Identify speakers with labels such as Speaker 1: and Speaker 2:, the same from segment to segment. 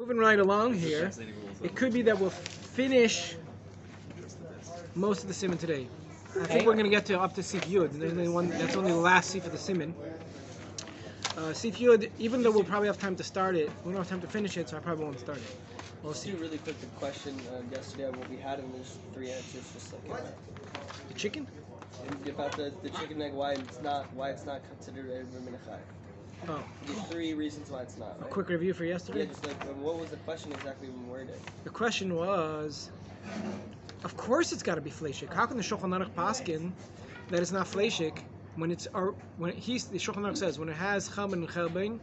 Speaker 1: Moving right along here, it could be that we'll finish most of the siman today. I think we're going to get up to Sif Yud. That's only the last Sif of the siman. Sif Yud, even though we'll probably have time to start it, we don't have time to finish it, so I probably won't start it. We'll see.
Speaker 2: Really quick, the question yesterday what we had, and there's 3 answers, just like
Speaker 1: the chicken.
Speaker 2: And about the chicken egg, why it's not considered a minachai.
Speaker 1: Oh.
Speaker 2: There's 3 reasons why it's not. Right?
Speaker 1: A quick review for yesterday.
Speaker 2: Yeah, just like what was the question exactly when worded?
Speaker 1: The question was, of course it's got to be fleishik. How can the Shulchan Aruch paskin that it's not fleishik when the Shulchan Aruch says when it has chamen and chelbein,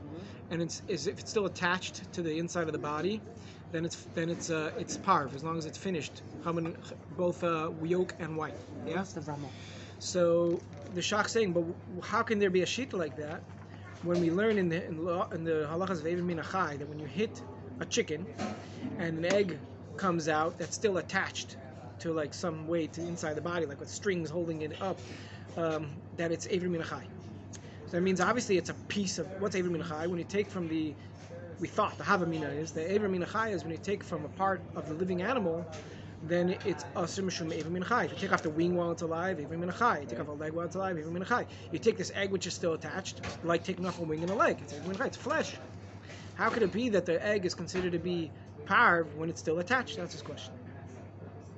Speaker 1: and if it's still attached to the inside of the body, then it's parv as long as it's finished, chamen, both yolk and white. Yeah. So the Shach saying, but how can there be a shita like that when we learn in the halachas of Eivin Minachai that when you hit a chicken and an egg comes out that's still attached to like some way to inside the body, like with strings holding it up, that it's Eivin Minachai. So that means obviously it's a piece of what's Eivin Minachai. When you take from the Havamina is the Eivin Minachai is when you take from a part of the living animal, then it's Asr Mishum Eivin Minachai. If you take off the wing while it's alive, Eivin Minachai. You take off a leg while it's alive, Eivin Minachai. You take this egg which is still attached, like taking off a wing and a leg. It's Eivin Minachai. It's flesh. How could it be that the egg is considered to be parv when it's still attached? That's his question.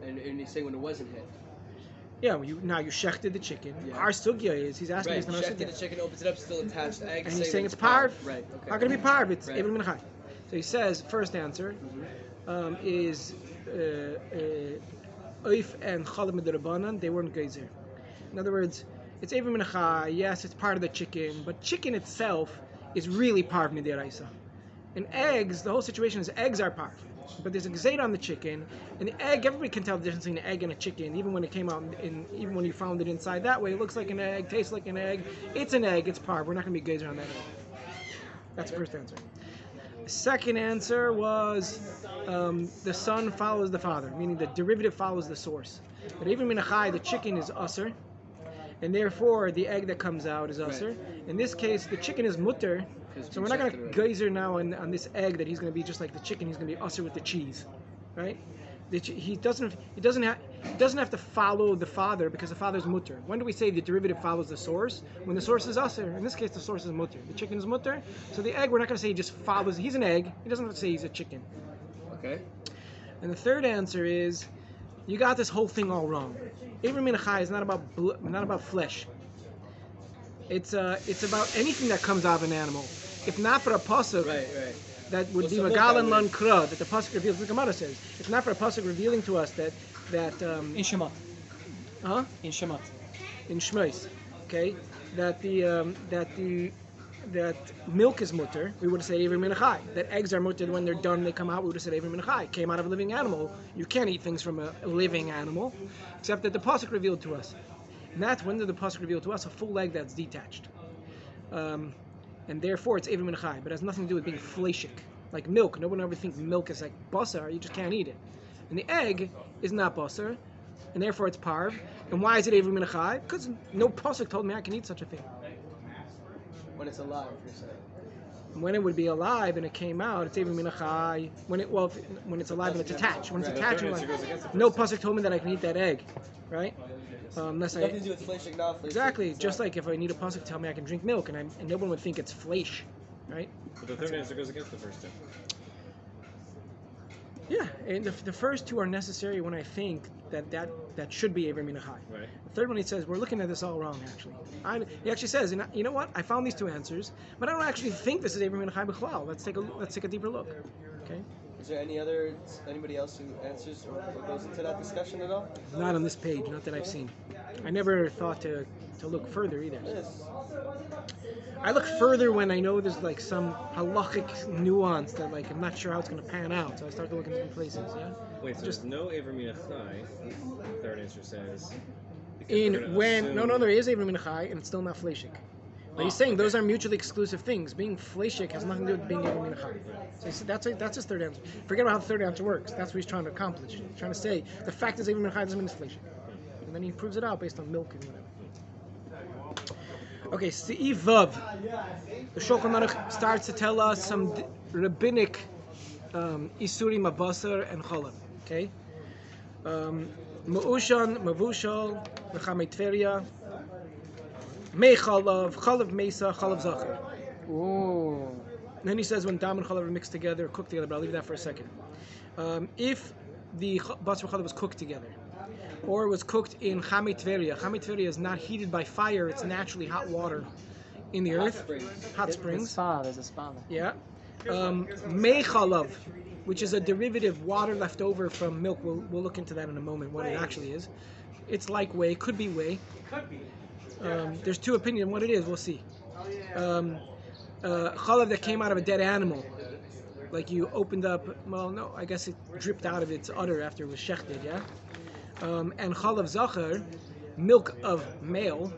Speaker 2: And he's saying when it wasn't hit.
Speaker 1: Yeah, well, now you shechted the chicken. Yeah. Our sugya is, he's asking us.
Speaker 2: Right, shechted the chicken, opens it up, still attached egg.
Speaker 1: And he's saying it's parv.
Speaker 2: Right, okay.
Speaker 1: How can it be parv? It's Eivin Minachai. So he says, first answer is Oif and Chalad Midrabanan, they weren't geyser. In other words, it's Eivin Minachai, yes, it's part of the chicken, but chicken itself is really parv midiraisa. And eggs, the whole situation is eggs are parv. But there's a gzeira on the chicken, and the egg, everybody can tell the difference between an egg and a chicken, even when it came out, even when you found it inside that way, it looks like an egg, tastes like an egg. It's an egg, it's parv. We're not going to be geyser on that egg. That's the first answer. The second answer was the son follows the father, meaning the derivative follows the source. But even minachai, the chicken is usr, and therefore the egg that comes out is usr. Right. In this case, the chicken is mutter, so we're not going to geyser now on this egg that he's going to be just like the chicken. He's going to be usr with the cheese, right? He doesn't have to follow the father because the father's mutter. When do we say the derivative follows the source? When the source is usr. In this case, the source is mutter. The chicken is mutter. So the egg, we're not going to say he just follows. He's an egg. He doesn't have to say he's a chicken.
Speaker 2: Okay.
Speaker 1: And the third answer is, you got this whole thing all wrong. Eivin Minachai is not about flesh. It's about anything that comes out of an animal. If not for a pasuk.
Speaker 2: Right.
Speaker 1: That would be Magalan Lan Kra, that the pasuk reveals. The Gemara says, if not for a pasuk revealing to us that
Speaker 3: in Shemot.
Speaker 1: Huh?
Speaker 3: In Shemot.
Speaker 1: In Shmos, okay, that milk is mutter, we would have said Eivin Minachai. That eggs are mutter when they're done, they come out, we would have said Eivin Minachai. Came out of a living animal. You can't eat things from a living animal, except that the pasuk revealed to us. And that's when did the pasuk reveal to us a full leg that's detached. And therefore it's Eivin Minachai, but it has nothing to do with being fleishik. Like milk, no one ever thinks milk is like basar, you just can't eat it. And the egg is not basar, and therefore it's parv. And why is it Eivin Minachai? Because no pasuk told me I can eat such a thing.
Speaker 2: When it's alive, you're saying.
Speaker 1: When it would be alive and it came out, it's Eivin Minachai. When it's alive and it's attached. When it's attached, no pasuk told me that I can eat that egg, right? Unless
Speaker 2: nothing to do with fleishik, not fleishik.
Speaker 1: Exactly, just like if I need a pasuk to tell me I can drink milk, and no one would think it's fleish, right?
Speaker 4: But the third answer goes against the first two.
Speaker 1: Yeah, and the first two are necessary when I think that should be Eivin Minachai.
Speaker 4: Right.
Speaker 1: The third one, he says, we're looking at this all wrong, actually. He actually says, you know what? I found these two answers, but I don't actually think this is Eivin Minachai Bicholov. Let's take a deeper look. Okay.
Speaker 2: Is there anybody else who answers or goes into that discussion at all?
Speaker 1: Not on this page, not that I've seen. I never thought to look further either.
Speaker 2: Yes.
Speaker 1: I look further when I know there's like some halachic nuance that like I'm not sure how it's going to pan out, so I start to look in different places. Yeah.
Speaker 4: Wait, so there's no Eivin Minachai. The third answer says.
Speaker 1: There is Eivin Minachai and it's still not fleishik. But he's saying those are mutually exclusive things. Being fleishik has nothing to do with being Eivin Minachai. So he said that's his third answer. Forget about how the third answer works. That's what he's trying to accomplish. He's trying to say the fact is Eivin Minachai doesn't mean it's fleishik. And then he proves it out based on milk and whatever. Okay, Seif Vav. The Shulchan Aruch starts to tell us some rabbinic isurim of basar and chalav. Okay. Me'ushan, mevushal, lechamei tveria, mei chalav mesa, chalav zachar.
Speaker 3: Ooh.
Speaker 1: Then he says when dam and chalav are mixed together, cooked together, but I'll leave that for a second. If the basar chalav was cooked together, or was cooked in chamei tveria is not heated by fire, it's naturally hot water in the earth. Hot springs.
Speaker 3: There's a spa there.
Speaker 1: Yeah. Mei chalav, which is a derivative, water left over from milk. We'll look into that in a moment, what it actually is. It's like whey, could be whey. There's two opinions on what it is, we'll see. Chalav that came out of a dead animal. Like you opened up, well, no, I guess it dripped out of its udder after it was shechted, yeah? And chalav zachar, milk of male,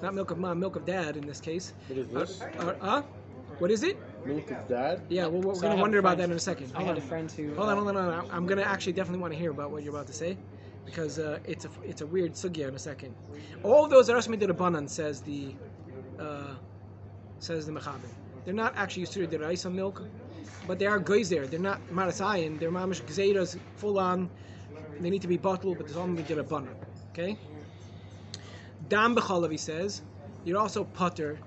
Speaker 1: not milk of mom, milk of dad in this case.
Speaker 5: What is this?
Speaker 1: What is it?
Speaker 5: Milk of dad?
Speaker 1: Yeah, well, we're
Speaker 3: So
Speaker 1: going to wonder about that in a second.
Speaker 3: I had a friend who.
Speaker 1: Hold on. I'm going to actually definitely want to hear about what you're about to say, because it's a weird sugya in a second. All of those are asmi derabanan, says the mechaber. They're not actually used to the raisa milk, but they are geyser. They're not marasayin. They're mamish gzeiras, full on. They need to be bottled, but there's only derabanan. Okay. Dam b'chalav, he says, you're also putter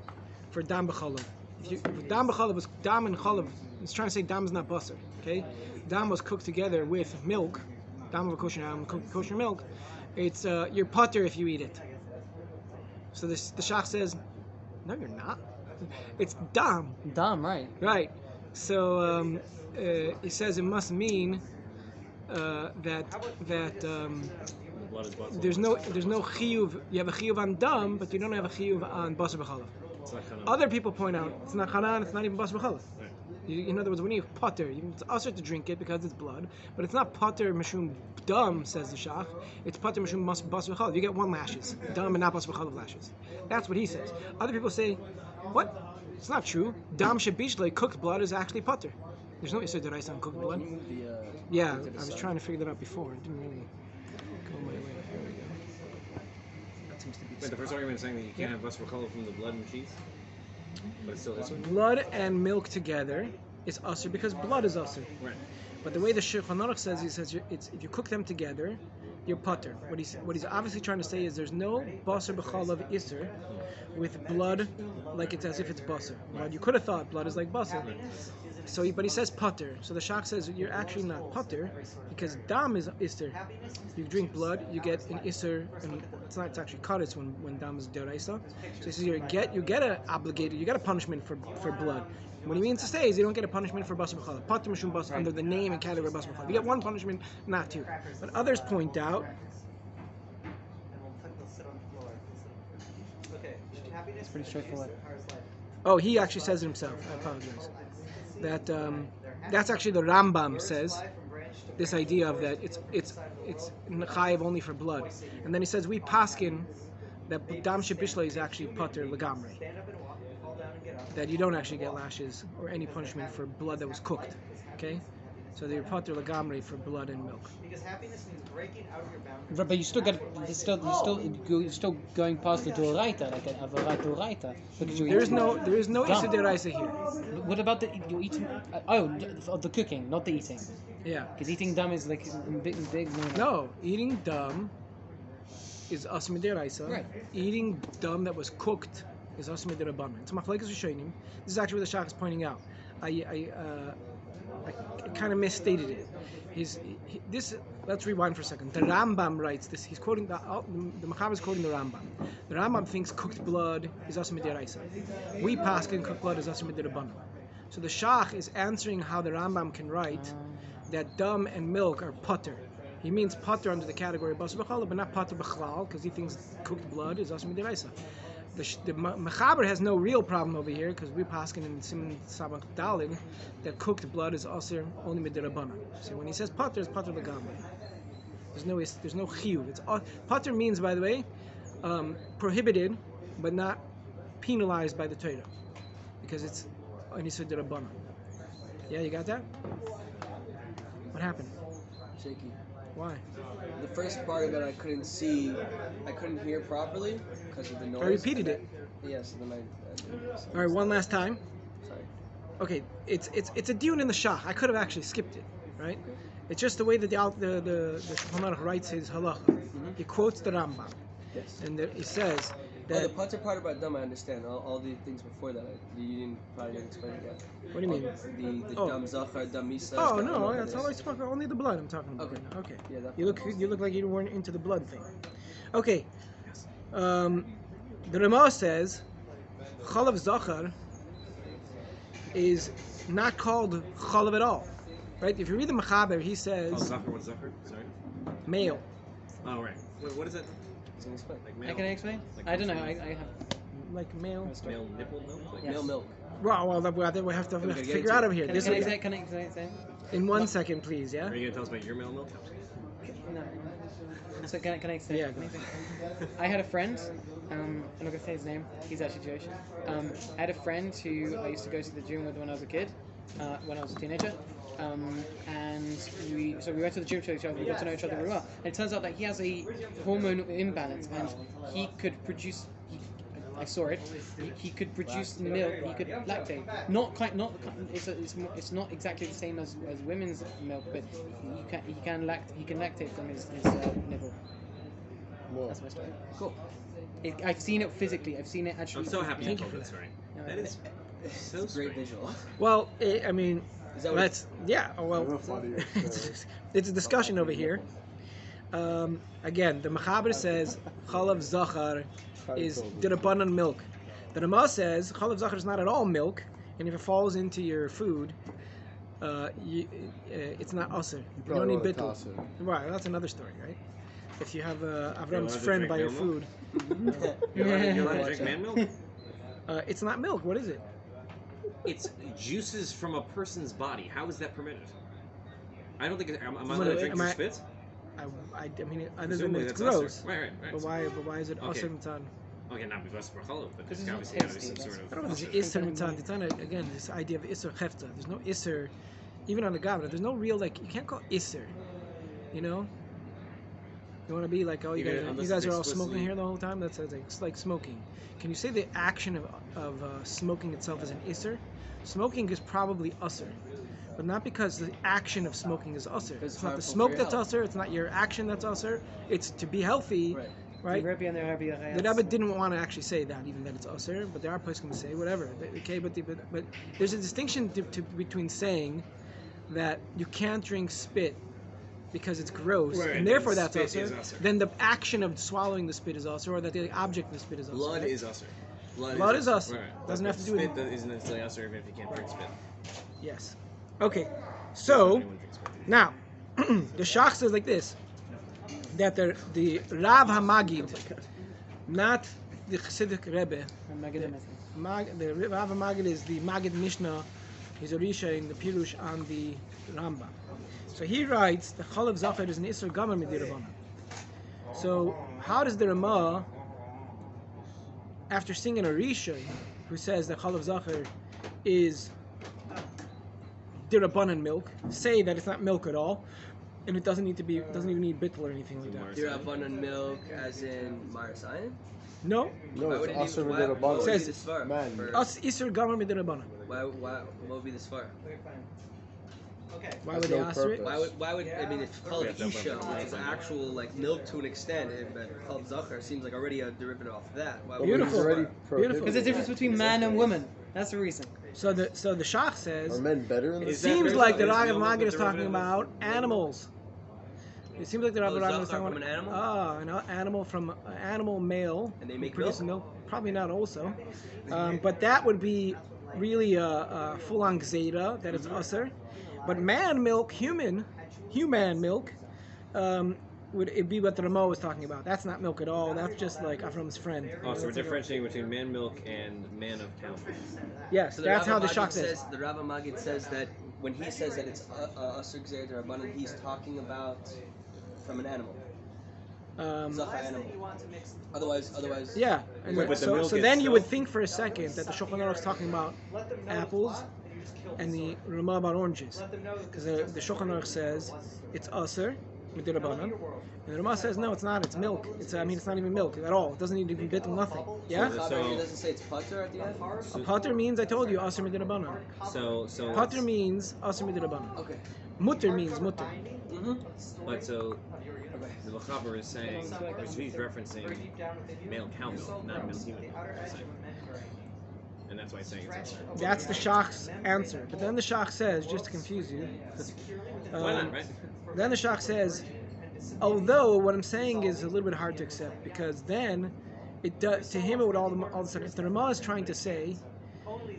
Speaker 1: for dam b'chalav. If dam b'chalav was dam and chalav, he's trying to say dam is not basar. Okay, dam was cooked together with milk. Dam of a kosher milk. It's you're putter if you eat it. So the shach says, no, you're not. It's dam.
Speaker 3: Dam, right?
Speaker 1: Right. So he says it must mean that
Speaker 4: Blood is basar.
Speaker 1: there's no chiyuv. You have a chiyuv on dam, but you don't have a chiyuv on basar b'chalav.
Speaker 4: It's not kind of.
Speaker 1: Other people point out it's not chanan, it's not even basar b'chalav.
Speaker 4: Right.
Speaker 1: In other words, when you putter, it's usher to drink it because it's blood, but it's not putter mishum dam, says the shach. It's putter mishum basar b'chalav. You get one lashes, dam and not basar b'chalav lashes. That's what he says. Other people say, what? It's not true. Dam shebishle, cooked blood, is actually putter. There's no issur deraisa on cooked blood. Yeah, I was trying to figure that out before. It didn't really go my way. Here we go. That seems to be
Speaker 4: Wait, the first argument is saying that you can't have basar b'chalav from the blood and cheese, but it's still this one.
Speaker 1: blood and milk together is usher because blood is usher.
Speaker 4: Right.
Speaker 1: But the way the Shulchan Aruch says, he says it's if you cook them together, you're putter. What he's obviously trying to say is there's no basar b'chalav iser with blood, like it's as if it's basar. Right? You could have thought blood is like basar. So, but he says putter. So the shach says you're actually not putter because dam is iser. You drink blood, you get an iser, and it's actually kaddish when dam is deraisa. So he says you get a punishment for blood. What he means to say is you don't get a punishment for basar b'chalav. Putter mishum basar under the name and category of basar b'chalav. You get one punishment, not two. But others point out.
Speaker 3: It's pretty straightforward.
Speaker 1: Oh, he actually says it himself. I apologize. That that's actually the Rambam says this idea of that it's chayiv only for blood, and then he says we paskin that dam shebishla is actually putter legamri, that you don't actually get lashes or any punishment for blood that was cooked. Okay, so they're putter legamri for blood and milk.
Speaker 3: But you still get you're still going past the doraita, like a doraita, because
Speaker 1: There is no
Speaker 3: Dam.
Speaker 1: issur deraisa here.
Speaker 3: What about you're eating? The cooking, not the eating.
Speaker 1: Yeah.
Speaker 3: Because eating dam is like big.
Speaker 1: No, eating dam is asmi deraisa.
Speaker 3: Right.
Speaker 1: Eating dam that was cooked is asmi derabanan. It's machlekes rishonim. This is actually what the shach is pointing out. I kind of misstated it. Let's rewind for a second. The Rambam writes this. He's quoting the Machaber is quoting the Rambam. The Rambam thinks cooked blood is asmi deraisa. We paskin cooked blood is asmi derabanan. So the shach is answering how the Rambam can write that dam and milk are putter. He means putter under the category of basar b'chalav, but not putter b'chlal, because he thinks cooked blood is asmi deraisa. The Mechaber has no real problem over here because we're paskin in Siman Sabach Dalin that cooked blood is also only midirabanan. So when he says putter, it's putter legamri. There's no chiyuv. It's putter means, by the way, prohibited but not penalized by the Torah because it's an isur derabanan. Yeah, you got that? What happened?
Speaker 2: Shaky.
Speaker 1: Why?
Speaker 2: The first part of it I couldn't hear properly because of the noise.
Speaker 1: I repeated it.
Speaker 2: Yes, then I
Speaker 1: All right, one last time.
Speaker 2: sorry.
Speaker 1: okay, it's a dune in the Shach. I could have actually skipped it, right? It's just the way that the Shulchan Aruch writes his halacha. He quotes the Rambam,
Speaker 2: Yes.
Speaker 1: and he says
Speaker 2: Oh,
Speaker 1: that.
Speaker 2: the Potter part about Dam, I understand. All the things before that, you probably didn't explain it yet.
Speaker 1: What do you mean?
Speaker 2: The
Speaker 1: Oh.
Speaker 2: Dam Zachar, Dam Misa.
Speaker 1: Oh no, that's all I spoke about. Only the blood I'm talking about.
Speaker 2: Okay.
Speaker 1: Right now. Okay.
Speaker 2: Yeah, that
Speaker 1: You look like you weren't into the blood thing. Okay. The Ramah says Chalav Zachar is not called Chalav at all, right? If you read the Mechaber, he
Speaker 4: Oh,
Speaker 1: says
Speaker 4: Zachar, what's Zachar? Sorry.
Speaker 1: male.
Speaker 4: Oh, right. What is that?
Speaker 2: He's gonna explain.
Speaker 4: Like
Speaker 3: I
Speaker 4: male?
Speaker 3: can explain.
Speaker 4: Like
Speaker 3: I don't know.
Speaker 4: male-
Speaker 3: I have.
Speaker 1: Like male.
Speaker 4: Male nipple milk? Like
Speaker 3: Yes.
Speaker 2: Male milk.
Speaker 1: Well, we have to
Speaker 2: We gotta get
Speaker 1: figure
Speaker 2: into
Speaker 1: out
Speaker 2: it.
Speaker 1: over here.
Speaker 3: Can,
Speaker 1: This
Speaker 3: can I
Speaker 1: is
Speaker 3: say? Can I say?
Speaker 1: in 1 second, please. Yeah.
Speaker 4: Are you gonna tell us about your male milk?
Speaker 3: No. So can I say
Speaker 1: Yeah, go
Speaker 3: anything? I had a friend. I'm not gonna say his name. He's actually Jewish. I had a friend who I used to go to the gym with when I was a kid, when I was a teenager. And we went to the gym to each other. We got to know each other very well. And it turns out that he has a hormone imbalance, and he could produce. I saw it. He could produce milk. He could lactate. It's not exactly the same as women's milk, but he can lactate from his nipple. That's my story.
Speaker 2: Cool.
Speaker 3: I've seen it physically. I've seen it actually.
Speaker 4: I'm so happy you
Speaker 1: Thank you
Speaker 4: told
Speaker 1: for
Speaker 4: that story.
Speaker 3: No,
Speaker 4: That is so
Speaker 2: Great
Speaker 4: strange.
Speaker 2: visual.
Speaker 1: Well, I mean,
Speaker 2: Is that what
Speaker 1: that's yeah. Well, it's a discussion over here. Again, the Mechaber says Chalav Zachar is Dirabanan milk. The Ramah says Chalav Zachar is not at all milk, and if it falls into your food, it's not aser. You don't need bittul. Right, that's another story, right? If you have Avram's
Speaker 4: allowed to
Speaker 1: friend
Speaker 4: drink
Speaker 1: by your
Speaker 4: milk?
Speaker 1: food,
Speaker 4: You're allowed to drink man milk?
Speaker 1: it's not milk. What is it?
Speaker 4: It's juices from a person's body. How is that permitted? I don't think. Am I
Speaker 1: What,
Speaker 4: allowed to drink
Speaker 1: am
Speaker 4: your
Speaker 1: I-
Speaker 4: spit?
Speaker 1: I mean, other than
Speaker 4: Presumably
Speaker 1: it's
Speaker 4: that's
Speaker 1: gross.
Speaker 4: Aser. Right.
Speaker 1: But why is it
Speaker 4: Okay.
Speaker 1: aser mitzan?
Speaker 4: Okay, not because for challah, but there's
Speaker 3: Because
Speaker 4: obviously
Speaker 3: it's
Speaker 4: got to be some
Speaker 3: tasty,
Speaker 4: sort of.
Speaker 1: I don't know if
Speaker 4: Aser.
Speaker 1: it's iser mitzan. It's not again this idea of iser hefta. There's no iser, even on the gavna. There's no real like you can't call iser. You know. You want to be like, oh, you
Speaker 4: Even
Speaker 1: guys,
Speaker 4: unless
Speaker 1: you guys
Speaker 4: it's
Speaker 1: are all smoking
Speaker 4: explicitly-
Speaker 1: here the whole time. That's like, it's like smoking. Can you say the action of smoking itself is an iser? Smoking is probably usser, but not because the action of smoking is usser.
Speaker 2: Because
Speaker 1: It's not the
Speaker 2: harmful for
Speaker 1: smoke
Speaker 2: your
Speaker 1: that's
Speaker 2: health.
Speaker 1: usser. It's not your action that's usser. It's to be healthy,
Speaker 2: Right.
Speaker 1: right?
Speaker 3: The
Speaker 1: The Rebbe didn't want to actually say that, even that it's usher, but there are places going to say whatever. Okay, but there's a distinction between saying that you can't drink spit because it's gross,
Speaker 4: Right,
Speaker 1: and therefore
Speaker 4: and
Speaker 1: that's
Speaker 4: spit is
Speaker 1: usher.
Speaker 4: usher.
Speaker 1: Then the action of swallowing the spit is usher, or that the object of the spit is usher.
Speaker 4: Blood
Speaker 1: right?
Speaker 4: is usher.
Speaker 1: Blood is usher.
Speaker 4: Right.
Speaker 1: Doesn't
Speaker 4: But
Speaker 1: have to do with-
Speaker 4: spit. That isn't necessarily usher even if you can't drink spit.
Speaker 1: Yes. Okay. So
Speaker 4: Anyone drinks spit.
Speaker 1: now the Shach says like this: that the Rav Hamagid, not the Chassidic Rebbe. The Rav Magid is the Magid Mishnah. He's a Risha in the Pirush on the Rambam. So he writes the Chalav Zachar is an Isser Gamar Midirabana. So how does the Ramah, after singing a Risha who says that Chalav Zachar is Dirabanan milk, say that it's not milk at all, and it doesn't even need bittul or anything like that?
Speaker 2: You're abundant milk, as in Marasayan?
Speaker 1: No,
Speaker 5: No, it's Aser
Speaker 2: What
Speaker 5: V'Dirabanan.
Speaker 2: would be
Speaker 1: Says-
Speaker 2: the svar?
Speaker 5: man.
Speaker 2: For-
Speaker 1: us Isser Gamar Midirabanan.
Speaker 2: What would be the svar?
Speaker 1: Why
Speaker 5: Has
Speaker 1: would they
Speaker 5: no
Speaker 1: ask it?
Speaker 5: purpose.
Speaker 2: Why would I mean it's called Isha, which is actual like milk to an extent, but called Zachar seems like already a derivative off that. Why would
Speaker 1: Beautiful.
Speaker 2: it be
Speaker 5: Already
Speaker 2: svar?
Speaker 5: prohibited.
Speaker 3: Because there's a difference between man and woman. That's the reason.
Speaker 1: So the Shach
Speaker 5: Are
Speaker 1: says
Speaker 5: men better in
Speaker 1: it
Speaker 5: this?
Speaker 4: Is that
Speaker 1: seems
Speaker 4: very
Speaker 1: like the
Speaker 4: is
Speaker 1: Rav
Speaker 4: milk
Speaker 1: Magid
Speaker 4: the
Speaker 1: is talking
Speaker 4: derivative
Speaker 1: about animals. It seems like the Rav
Speaker 2: Oh,
Speaker 1: Magid is
Speaker 2: Zachar
Speaker 1: talking
Speaker 2: from
Speaker 1: about
Speaker 2: an animal?
Speaker 1: an animal from an animal male.
Speaker 2: And they make
Speaker 1: who produces
Speaker 2: milk?
Speaker 1: Probably not also, but that would be really a full-on gzeda that it's usher. But man milk, human milk, would it be what the Ramah was talking about? That's not milk at all. That's just like Avram's friend.
Speaker 4: Oh, so we're
Speaker 1: That's like
Speaker 4: differentiating between man milk and man of town.
Speaker 1: yes,
Speaker 2: So
Speaker 1: that's how the
Speaker 2: Rav
Speaker 1: Shach
Speaker 2: Magid
Speaker 1: says.
Speaker 2: The Rav Magid says that when he says that it's Asur Gzeir Rabbanan, he's talking about from an animal. Zachar animal. Otherwise.
Speaker 1: Yeah, and
Speaker 4: But the
Speaker 1: so
Speaker 4: milk
Speaker 1: then you would
Speaker 4: itself-
Speaker 1: think for a second that the Shulchan Aruch is talking about apples and the Ramah about oranges, because the Shulchan Aruch says it's usher, midrabanan. And the Rama says no, it's not. It's milk. It's it's not even milk at all. It doesn't need even bittul, nothing. Yeah.
Speaker 2: So it doesn't say it's pater at the end.
Speaker 1: A pater means I told you aser midrabanan.
Speaker 4: So
Speaker 1: Pater means aser midrabanan.
Speaker 2: Okay.
Speaker 1: Mutter means mutter.
Speaker 4: But so the Mechaber is saying, or he's referencing male cow milk, not male human milk. And that's why he's saying it's insert.
Speaker 1: That's the Shach's answer. But then the Shach says, just to confuse you,
Speaker 4: Why not, right?
Speaker 1: then the Shach says, although what I'm saying is a little bit hard to accept, because then it does to him it would all of a sudden, if the Ramah is trying to say,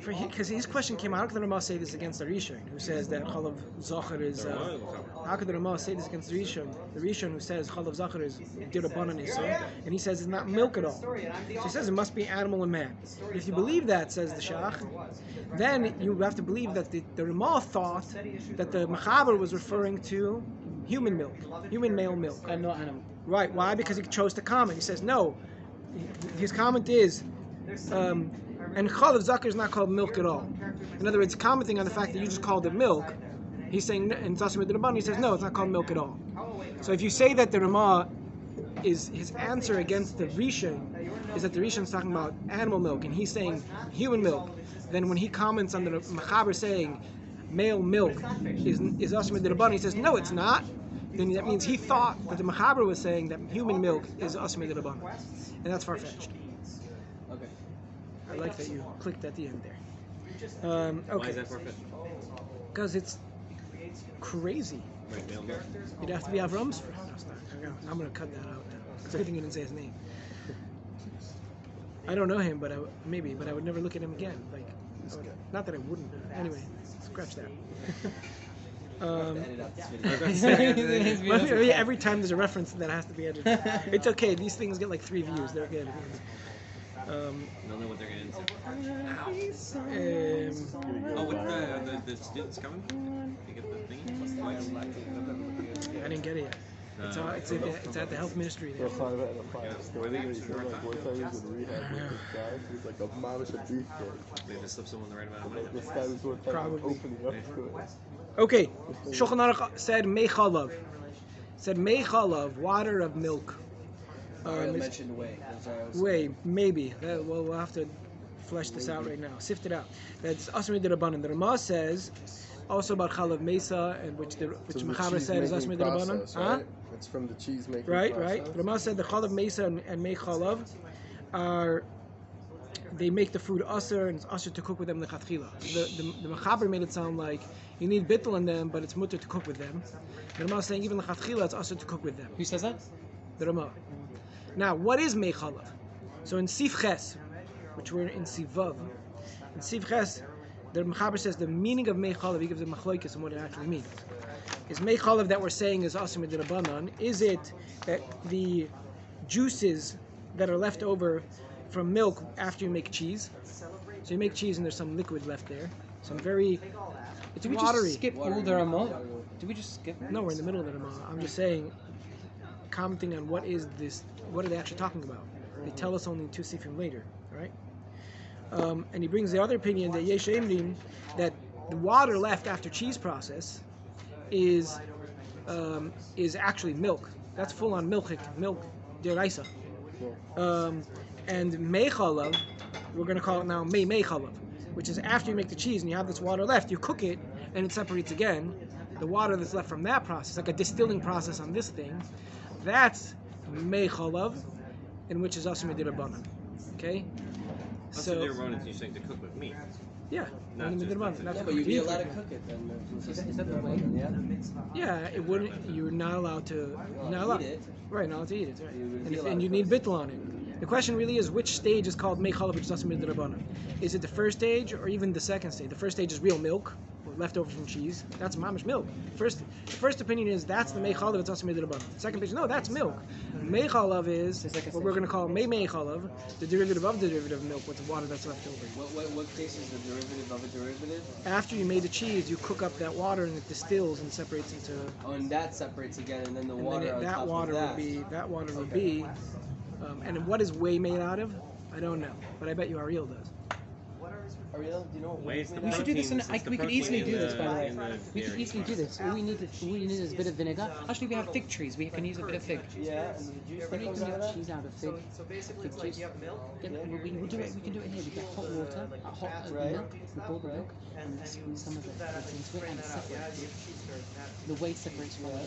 Speaker 1: because his question came out, how could the Ramah say this against the Rishon, who says that Chalav Zachar is, how could the Ramah say this against the Rishon who says Chalav Zachar is Dirabanan Yisrael, and he says it's not milk at all. So he says it must be animal and man. If you believe that, says the Shach, then you have to believe that the Ramah thought that the Mechaber was referring to human milk, human male milk.
Speaker 3: And not animal.
Speaker 1: Right, why? Because he chose to comment. He says, no, his comment is, and Chalav Zakar is not called milk at all. In other words, commenting on the fact that you just called it milk, he's saying, and Tasim Rabban, he says, no, it's not called milk at all. So if you say that the Ramah is his answer against the Rishon, is that the Rishon is talking about animal milk, and he's saying human milk, then when he comments on the Mechaber saying male milk is Tasim Rabban, he says, no, it's not. Then that means he thought that the Mechaber was saying that human milk is Tasim Rabban, and that's far-fetched. I like that you clicked at the end there. Okay.
Speaker 4: Why is that far-fetched?
Speaker 1: Because it's crazy.
Speaker 4: Right, male milk.
Speaker 1: You'd have to be Avram's for I'm going to cut that out now. It's a good thing you didn't say his name. I don't know him, but but I would never look at him again. Not that I wouldn't. Anyway, scratch that. Every time there's a reference that has to be edited. It's okay. These things get like 3 views. They're good.
Speaker 4: They'll know what they're getting into. With the students coming? You get the thingy?
Speaker 1: I didn't get it yet. It's at the health ministry there.
Speaker 4: They just slip someone the right amount of money.
Speaker 1: Probably. Okay, Shulchan Aruch said Mei Chalav. Said Mei Chalav, water of milk.
Speaker 2: Mentioned whey.
Speaker 1: Whey, maybe. We'll have to flesh this out right now. Sift it out. That's Asmi Dirabanan. The Ramah says also about Chalav Mesa, and which Mechaber said is Asmi Dirabanan.
Speaker 5: Right? It's from the cheese making
Speaker 1: Right,
Speaker 5: process.
Speaker 1: right. The Ramah said the Chalav Mesa and Mei Chalav they make the food usher, and it's usher to cook with them lechatchila. The Mechaber made it sound like you need bittul in them, but it's mutter to cook with them. The Ramah is saying even lechatchila it's usher to cook with them.
Speaker 3: Who says that?
Speaker 1: The Ramah. Now, what is Mei Chalav? So in Sif Ches, which we're in Sivav, in Sif Ches, the Mechaber says the meaning of Mei Chalav, he gives a machlokes and what it actually means. Is Mei Chalav that we're saying is Asim D'Rabbanan, is it that the juices that are left over from milk after you make cheese? So you make cheese and there's some liquid left there. Some very, it's
Speaker 3: Did we
Speaker 1: watery.
Speaker 3: just skip all the Ramah? Did we just skip?
Speaker 1: No, we're in the middle of the Ramah. I'm just saying, commenting on what is this, what are they actually talking about? They tell us only 2 seifim later, right? And he brings the other opinion that Yesh Emrim, that the water left after cheese process is actually milk. That's full on milk deraisa. And Mei Chalav, we're going to call it now Mei Chalav, which is after you make the cheese and you have this water left, you cook it and it separates again. The water that's left from that process, like a distilling process on this thing, that's Mei Chalav, in which is Asur D'Rabbanan. Okay?
Speaker 4: So D'Rabbanan is you saying to cook with meat.
Speaker 1: Yeah,
Speaker 4: Not just
Speaker 2: but you'd be allowed to cook it then.
Speaker 3: Is that the way?
Speaker 2: Yeah.
Speaker 1: Yeah, it wouldn't. You're not allowed to. Not allowed.
Speaker 2: Eat it.
Speaker 1: Right, not allowed to eat it. Right.
Speaker 2: You would be
Speaker 1: And
Speaker 2: allowed
Speaker 1: you
Speaker 2: to
Speaker 1: need
Speaker 2: cook it.
Speaker 1: bittul on it. The question really is which stage is called Mei Chalav, which is Asur D'Rabbanan. Is it the first stage or even the second stage? The first stage is real milk, or leftover from cheese. That's mamish milk. First opinion is that's the Mei Chalav, it's Asur D'Rabbanan. Second opinion, no, that's milk. Mei Chalav is what we're going to call Mei Chalav, the derivative of the derivative of milk with the water that's left over.
Speaker 2: What case is the derivative of a derivative?
Speaker 1: After you made the cheese, you cook up that water and it distills and separates into.
Speaker 2: Oh, and that separates again, and then the
Speaker 1: And
Speaker 2: water
Speaker 1: then
Speaker 2: on
Speaker 1: that
Speaker 2: top
Speaker 1: water
Speaker 2: of that.
Speaker 1: would be. And what is whey made out of? I don't know, but I bet you Ariel does.
Speaker 2: Ariel, do you know what
Speaker 4: Whey is the
Speaker 3: We should do this, and
Speaker 4: protein- it's the
Speaker 3: we could
Speaker 4: protein
Speaker 3: easily
Speaker 4: in
Speaker 3: do this,
Speaker 4: the-
Speaker 3: by the way.
Speaker 4: in the
Speaker 3: We could
Speaker 4: dairy
Speaker 3: easily do
Speaker 4: products.
Speaker 3: this. All we need is a bit of vinegar. Actually, we have fig trees. We can use a bit of fig.
Speaker 2: Yeah, and the juice that
Speaker 3: We
Speaker 2: comes
Speaker 3: can
Speaker 2: out of
Speaker 3: get
Speaker 2: that?
Speaker 3: cheese out of fig.
Speaker 6: So basically,
Speaker 3: Fig
Speaker 6: it's like
Speaker 3: juice.
Speaker 6: you have milk,
Speaker 3: Yeah, we'll do it. We can do it here. We get hot water, hot
Speaker 2: Right.
Speaker 3: milk. We boil the milk, and we squeeze some of it into it, and it separates. The whey separates from the.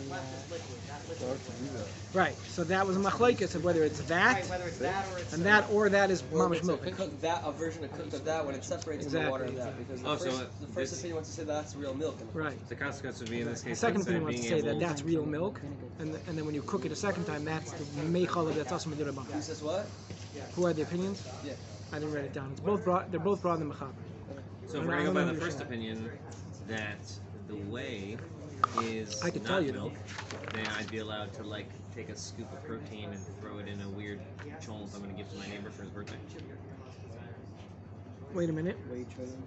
Speaker 1: Right. So that was a machlokes of whether it's that,
Speaker 6: Whether it's that or it's
Speaker 1: and that is
Speaker 2: Or
Speaker 1: mamish
Speaker 2: it's
Speaker 1: milk.
Speaker 2: cooked that, a version of cooked of that when it separates from the water of
Speaker 1: Exactly.
Speaker 2: that. Because
Speaker 4: Oh, so
Speaker 2: the first
Speaker 4: this-
Speaker 2: opinion wants to say that's real milk.
Speaker 1: Right.
Speaker 4: The consequence would be in this
Speaker 1: The
Speaker 4: case.
Speaker 1: second
Speaker 4: instead
Speaker 1: opinion
Speaker 4: of
Speaker 1: wants to
Speaker 4: being
Speaker 1: say that
Speaker 4: able-
Speaker 1: that's real milk, and then when you cook it a second time, that's the meichal that's also medirabah.
Speaker 2: He says what?
Speaker 1: Who are the opinions?
Speaker 2: Yeah.
Speaker 1: I didn't write it down. It's both brought. They're both brought in the mechaber.
Speaker 4: So if we're gonna go by the first opinion that the whey is
Speaker 1: I could
Speaker 4: not
Speaker 1: tell you.
Speaker 4: milk, then I'd be allowed to like take a scoop of protein and throw it in a weird cholent I'm gonna give to my neighbor for his birthday.
Speaker 1: Wait a minute.
Speaker 4: Whey cholent.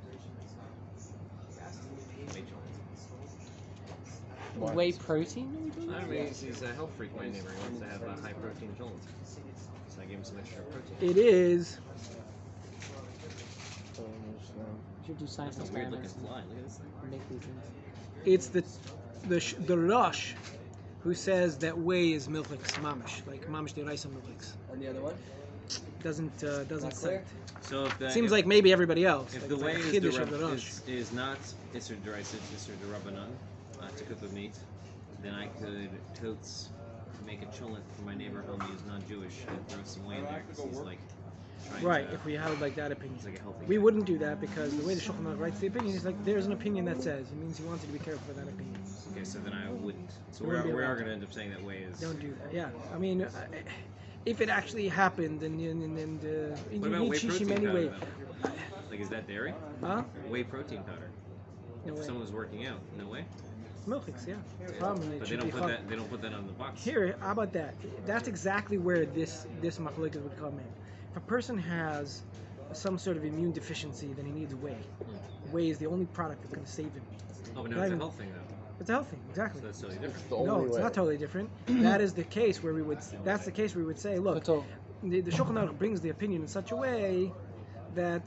Speaker 3: Whey protein?
Speaker 4: I mean, he's a health freak, my neighbor. He wants to have a high protein cholent. So I gave him some extra protein.
Speaker 1: It is.
Speaker 3: Should do
Speaker 4: That's
Speaker 3: science
Speaker 4: a weird looking
Speaker 3: experiments
Speaker 4: fly. Look at this thing.
Speaker 3: and make these things.
Speaker 1: It's the Rosh who says that whey is milchix mamish, like mamish deraisa milchix.
Speaker 2: And the other one?
Speaker 1: Doesn't
Speaker 2: Not
Speaker 1: say.
Speaker 2: clear?
Speaker 4: So if the,
Speaker 1: Seems
Speaker 4: if,
Speaker 1: like maybe everybody else.
Speaker 4: if
Speaker 1: like
Speaker 4: the
Speaker 1: it's
Speaker 4: whey
Speaker 1: like a
Speaker 4: is,
Speaker 1: chiddush of the Rosh.
Speaker 4: is not Isser Deraisa, it's Isser Derabanan, to cook with meat, then I could totes make a cholent for my neighbor who is non-Jewish and throw some whey in there because he's like trying
Speaker 1: Right,
Speaker 4: to,
Speaker 1: if we held like that opinion.
Speaker 4: he's like a healthy
Speaker 1: We
Speaker 4: guy.
Speaker 1: wouldn't do that because the way the Shulchan Aruch writes the opinion is like there's an opinion that says. It means he wants you to be careful with that opinion.
Speaker 4: Okay, so then I wouldn't. So
Speaker 1: You
Speaker 4: we
Speaker 1: wouldn't be
Speaker 4: are
Speaker 1: allowed
Speaker 4: going to end up saying that whey is...
Speaker 1: Don't do that. Yeah, I mean, if it actually happened and you
Speaker 4: What about
Speaker 1: need
Speaker 4: whey
Speaker 1: shishim
Speaker 4: protein
Speaker 1: anyway.
Speaker 4: powder though? Like, is that dairy?
Speaker 1: Huh?
Speaker 4: Whey protein powder.
Speaker 1: No
Speaker 4: If
Speaker 1: way.
Speaker 4: someone was working out, no way.
Speaker 1: Milchix, yeah. The problem is it
Speaker 4: But they
Speaker 1: should
Speaker 4: don't
Speaker 1: be
Speaker 4: put
Speaker 1: chal-
Speaker 4: that. They don't put that on the box.
Speaker 1: Here, how about that? That's exactly where this machlokes would come in. If a person has some sort of immune deficiency, then he needs whey. Whey is the only product that's going to save him.
Speaker 4: Oh, but no, it's a health thing though.
Speaker 1: It's a health thing, exactly.
Speaker 4: So that's totally different.
Speaker 5: The only
Speaker 1: No, it's
Speaker 5: way.
Speaker 1: not totally different. That is the case where we would. That's the case where we would say, look,
Speaker 3: But,
Speaker 1: the Shulchan Aruch brings the opinion in such a way that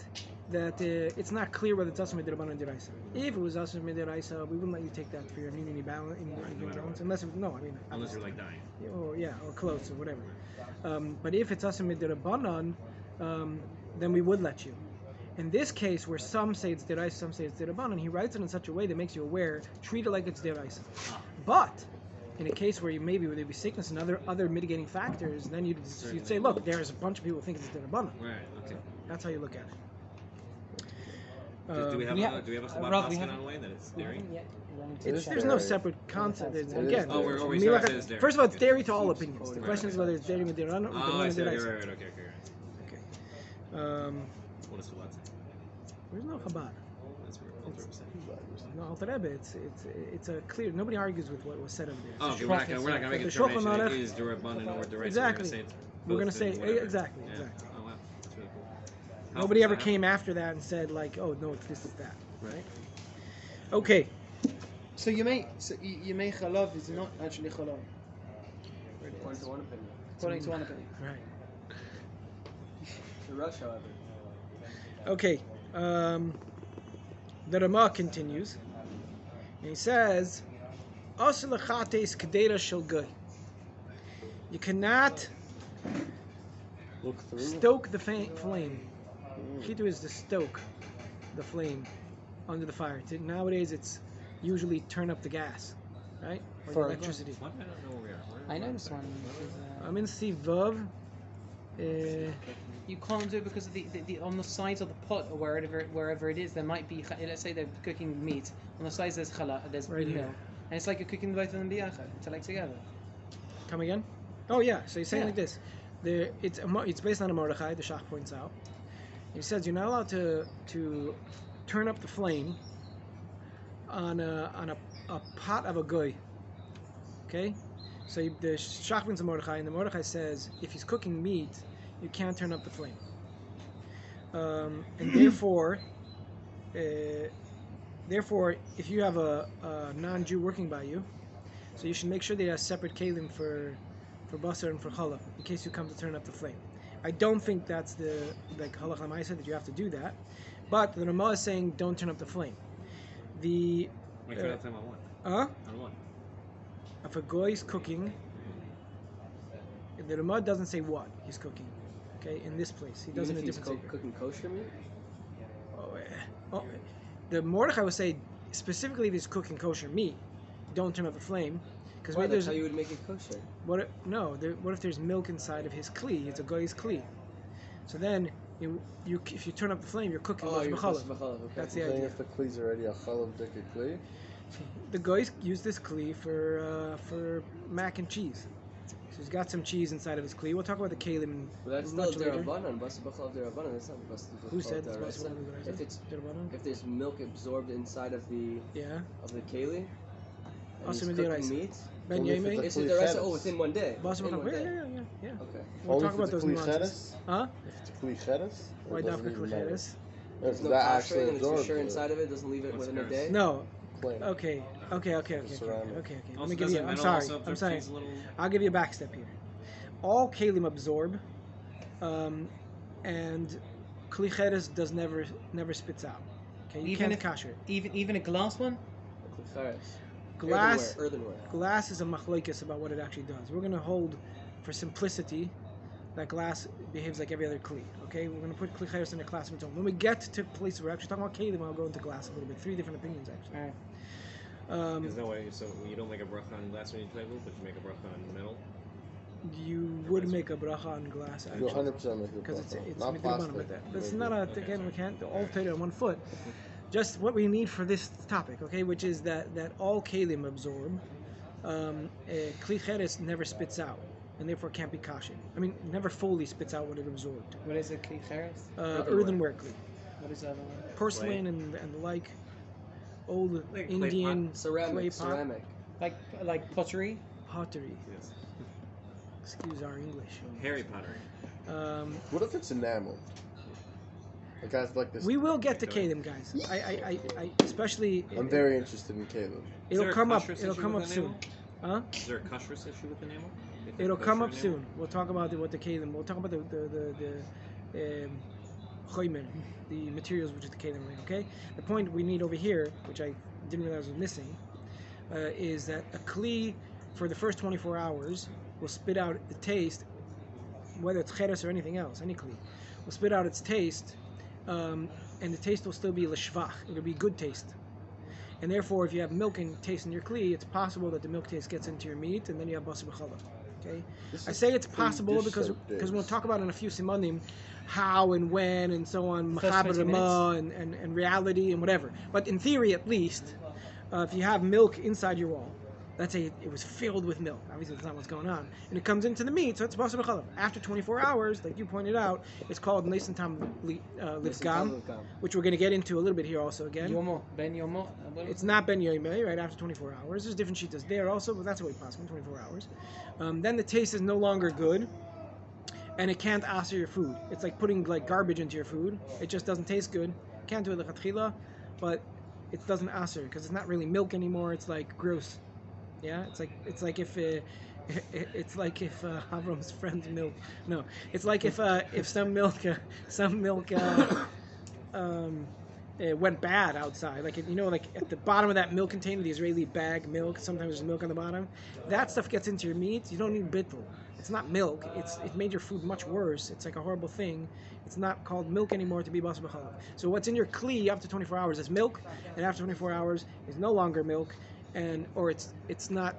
Speaker 1: it's not clear whether it's asur midirabanan or deraisa. If it was asur midiraisa, we wouldn't let you take that for your immunity balance, unless it, no, I mean,
Speaker 4: Unless you're like dying.
Speaker 1: or yeah, or close or whatever. But if it's asur midirabanan, then we would let you. In this case, where some say it's deraisa, some say it's derabanan, he writes it in such a way that makes you aware, treat it like it's deraisa. But in a case where maybe there'd be sickness and other mitigating factors, then you'd say, look, there's a bunch of people who think it's derabanan.
Speaker 4: Right. Okay.
Speaker 1: That's how you look at it.
Speaker 4: Do we have
Speaker 3: we
Speaker 4: a
Speaker 3: have-
Speaker 4: do we have a chabad
Speaker 3: Rob, we
Speaker 4: paskin
Speaker 3: have-
Speaker 4: on whey that it's dairy?
Speaker 1: There's no separate concept.
Speaker 3: It is
Speaker 1: Again,
Speaker 5: dairy. Oh,
Speaker 4: we're
Speaker 1: me
Speaker 4: sorry,
Speaker 1: like
Speaker 4: it is dairy.
Speaker 1: first of all, it's
Speaker 4: Okay.
Speaker 1: dairy to all opinions. The question is whether it's dairy Mediranan or
Speaker 4: Oh, I
Speaker 1: Mediranan
Speaker 4: see. Right,
Speaker 1: Deraisa.
Speaker 4: right, okay. What does Chabad say?
Speaker 1: There's no Chabad.
Speaker 4: That's what Alter Rebbe said.
Speaker 1: No, Alter Rebbe. It's a clear. Nobody argues with what was said over there.
Speaker 4: Oh, okay, we're not gonna make a
Speaker 1: The Shulchan
Speaker 4: determination.
Speaker 1: Aruch-
Speaker 4: It is Derabanan or Deraisa.
Speaker 1: Exactly. We're gonna say
Speaker 4: whatever.
Speaker 1: exactly.
Speaker 4: Yeah.
Speaker 1: Exactly.
Speaker 4: Oh wow, that's really cool.
Speaker 1: Nobody
Speaker 4: How
Speaker 1: ever
Speaker 4: does that
Speaker 1: came after that and said like, oh no, it's this, it's that. Right. Okay.
Speaker 3: So you may chalav is not actually chalav,
Speaker 2: According to one opinion.
Speaker 3: according to one opinion.
Speaker 1: Right.
Speaker 2: The Rush, however.
Speaker 1: Okay. The Ramah continues, and he says, "Asur lechates kedera shel goy." You cannot
Speaker 5: Look through.
Speaker 1: stoke the flame. Chitu is to stoke the flame under the fire. Nowadays, it's usually turn up the gas, right? Or the
Speaker 3: For-
Speaker 1: electricity.
Speaker 4: What? I don't know where we are.
Speaker 3: I know this one.
Speaker 1: I'm in Sivav.
Speaker 3: You can't do it because of the on the sides of the pot or wherever it is there might be, let's say they're cooking meat, on the sides there's challah, there's
Speaker 1: Right
Speaker 3: milk,
Speaker 1: here.
Speaker 3: and it's like you're cooking both of them biyachad, to like together.
Speaker 1: Come again? Oh yeah. So he's saying
Speaker 3: Yeah.
Speaker 1: like this. It's based on a Mordechai. The Shach points out. He says you're not allowed to turn up the flame on a pot of a goy. Okay. So the Shach brings a Mordechai, and the Mordechai says if he's cooking meat, you can't turn up the flame. And therefore, if you have a non-Jew working by you, so you should make sure they have separate kalim for Bassar and for Challah, in case you come to turn up the flame. I don't think that's the like Halach Lamaisa that you have to do that, But the Ramah is saying don't turn up the flame. The
Speaker 4: Wait, turn up the flame on what? On what?
Speaker 1: If a goy is cooking, the Ramah doesn't say what he's cooking. Okay, in this place, he does
Speaker 2: Even
Speaker 1: in a
Speaker 2: if he's
Speaker 1: different
Speaker 2: cooking kosher meat?
Speaker 1: The Mordechai would say specifically if he's cooking kosher meat, don't turn up the flame, because
Speaker 2: Why?
Speaker 1: maybe
Speaker 2: That's
Speaker 1: there's
Speaker 2: how you would make it kosher.
Speaker 1: what if there's milk inside of his kli? It's a goy's kli. So then if you turn up the flame, you're cooking
Speaker 2: Oh, you're
Speaker 1: b'chalav.
Speaker 2: okay.
Speaker 1: That's the
Speaker 5: Saying
Speaker 1: idea.
Speaker 5: if the kle's already a chalav dika kli,
Speaker 1: The guys use this kli for mac and cheese. So he's got some cheese inside of his kli. We'll talk about the kalim
Speaker 2: But that's
Speaker 1: much
Speaker 2: still
Speaker 1: later.
Speaker 2: derabanan. Bassar Bicholov derabanan. That's not Bassar Bicholov.
Speaker 1: Who said it's
Speaker 2: deraisa.
Speaker 1: Bassar Bicholov deraisa?
Speaker 2: If it's
Speaker 1: Derabanan?
Speaker 2: if there's milk absorbed inside of the
Speaker 1: Yeah.
Speaker 2: keli, and
Speaker 1: Also
Speaker 2: he's
Speaker 1: midiraisa.
Speaker 2: cooking meat,
Speaker 1: Ben
Speaker 5: Only if
Speaker 1: Yemei.
Speaker 5: it's
Speaker 2: is it deraisa? Within one day.
Speaker 1: Bassar
Speaker 2: Within
Speaker 1: Bicholov.
Speaker 2: one
Speaker 1: Yeah,
Speaker 2: day.
Speaker 1: yeah.
Speaker 2: Okay.
Speaker 1: We'll
Speaker 5: only
Speaker 1: talk
Speaker 5: if
Speaker 1: about
Speaker 5: it's a
Speaker 1: those
Speaker 5: kli
Speaker 1: nuances.
Speaker 5: cheres.
Speaker 1: Huh?
Speaker 5: If it's a kli cheres,
Speaker 1: Why dafka kli cheres?
Speaker 2: There's no
Speaker 5: that
Speaker 2: kashering
Speaker 5: actually
Speaker 2: and it's for
Speaker 5: absorbs
Speaker 2: sure
Speaker 5: it.
Speaker 2: inside of it. Doesn't leave it
Speaker 4: What's
Speaker 2: within a
Speaker 4: cheres?
Speaker 2: day.
Speaker 1: No.
Speaker 5: Flame.
Speaker 1: Okay.
Speaker 5: Ceramic.
Speaker 1: Let
Speaker 4: Also,
Speaker 1: me give you.
Speaker 4: doesn't
Speaker 1: I'm
Speaker 4: metal
Speaker 1: sorry.
Speaker 4: also
Speaker 1: I'm
Speaker 4: absorb
Speaker 1: sorry.
Speaker 4: cheese a little?
Speaker 1: I'll give you a back step here. All kalim absorb, and kli cheres does never spits out. Okay, you
Speaker 3: Even
Speaker 1: can't
Speaker 3: if-
Speaker 1: kasher.
Speaker 3: Even a glass one?
Speaker 1: Glass.
Speaker 2: Earthenware.
Speaker 1: Glass is a machlokes about what it actually does. We're going to hold, for simplicity, that glass behaves like every other kli. Okay, we're going to put kli cheres in a class of its own. When we get to places we're actually talking about kalim, I'll go into glass a little bit. 3 different opinions actually.
Speaker 3: Alright.
Speaker 4: There's no way, so you don't make a bracha on glass when you table, but you make a bracha on metal?
Speaker 1: You would make a bracha on glass
Speaker 5: You
Speaker 1: actually.
Speaker 5: 100% make it
Speaker 1: Because it's
Speaker 5: not
Speaker 1: midrabanan,
Speaker 5: plastic.
Speaker 1: but that, that's
Speaker 5: Maybe.
Speaker 1: not a
Speaker 4: Okay,
Speaker 1: again
Speaker 4: sorry.
Speaker 1: we can't all fit it on one foot. Just what we need for this topic, okay, which is that all kalim absorb. Kli cheres never spits out, and therefore can't be kasher. I mean, never fully spits out what it absorbed.
Speaker 3: What is a kli cheres?
Speaker 1: Earthenware kli,
Speaker 3: What is that one?
Speaker 1: porcelain and the like, old
Speaker 4: Like clay
Speaker 1: Indian clay
Speaker 2: Ceramic.
Speaker 1: pot
Speaker 2: Ceramic.
Speaker 3: Like pottery?
Speaker 1: pottery.
Speaker 4: Yes.
Speaker 1: Excuse our English.
Speaker 4: Harry pottery.
Speaker 5: What if it's enamel? Like I have like this.
Speaker 1: We will get to kalim, guys. I especially.
Speaker 5: I'm very interested in Caleb.
Speaker 4: Is there
Speaker 1: It'll
Speaker 4: a
Speaker 1: come up.
Speaker 4: kashrus
Speaker 1: It'll
Speaker 4: issue
Speaker 1: come
Speaker 4: with
Speaker 1: up
Speaker 4: the
Speaker 1: soon.
Speaker 4: enamel?
Speaker 1: Huh?
Speaker 4: Is there a kashrus issue with enamel?
Speaker 1: It'll come up soon. We'll talk about what the kalim. We'll talk about the choimer, the materials which is the kalim. Okay. The point we need over here, which I didn't realize was missing, is that a kli for the first 24 hours will spit out the taste, whether it's cheres or anything else, any kli, will spit out its taste, and the taste will still be l'shvach. It'll be good taste. And therefore, if you have milk and taste in your kli, it's possible that the milk taste gets into your meat, and then you have Bassar Bicholov. Okay, I say it's possible because we'll talk about in a few simanim how and when and so on,
Speaker 3: First
Speaker 1: machaber
Speaker 3: 20
Speaker 1: Ramah and reality and whatever. But in theory, at least, if you have milk inside your wall, let's say it was filled with milk. Obviously, that's not what's going on, and it comes into the meat, so it's Bassar Bicholov. After 24 hours, like you pointed out, it's called Neisen Tam Livgam, which we're going to get into a little bit here also again.
Speaker 3: Yomo. Ben Yomo.
Speaker 1: It's not Ben Yoimei, right, after 24 hours. There's different shitas there also, but that's the way possible, 24 hours. Then the taste is no longer good, and it can't aser your food. It's like putting like garbage into your food. It just doesn't taste good. Can't do it lechatchila, but it doesn't aser because it's not really milk anymore. It's like gross. Yeah, it's like if Avram's friend's milk. No, it's like if some milk it went bad outside. Like like at the bottom of that milk container, the Israeli bag milk. Sometimes there's milk on the bottom. That stuff gets into your meat. You don't need bittul. It's not milk. It made your food much worse. It's like a horrible thing. It's not called milk anymore to be Bassar Bicholov. So what's in your kli after 24 hours is milk, and after 24 hours is no longer milk, or it's b'diavad.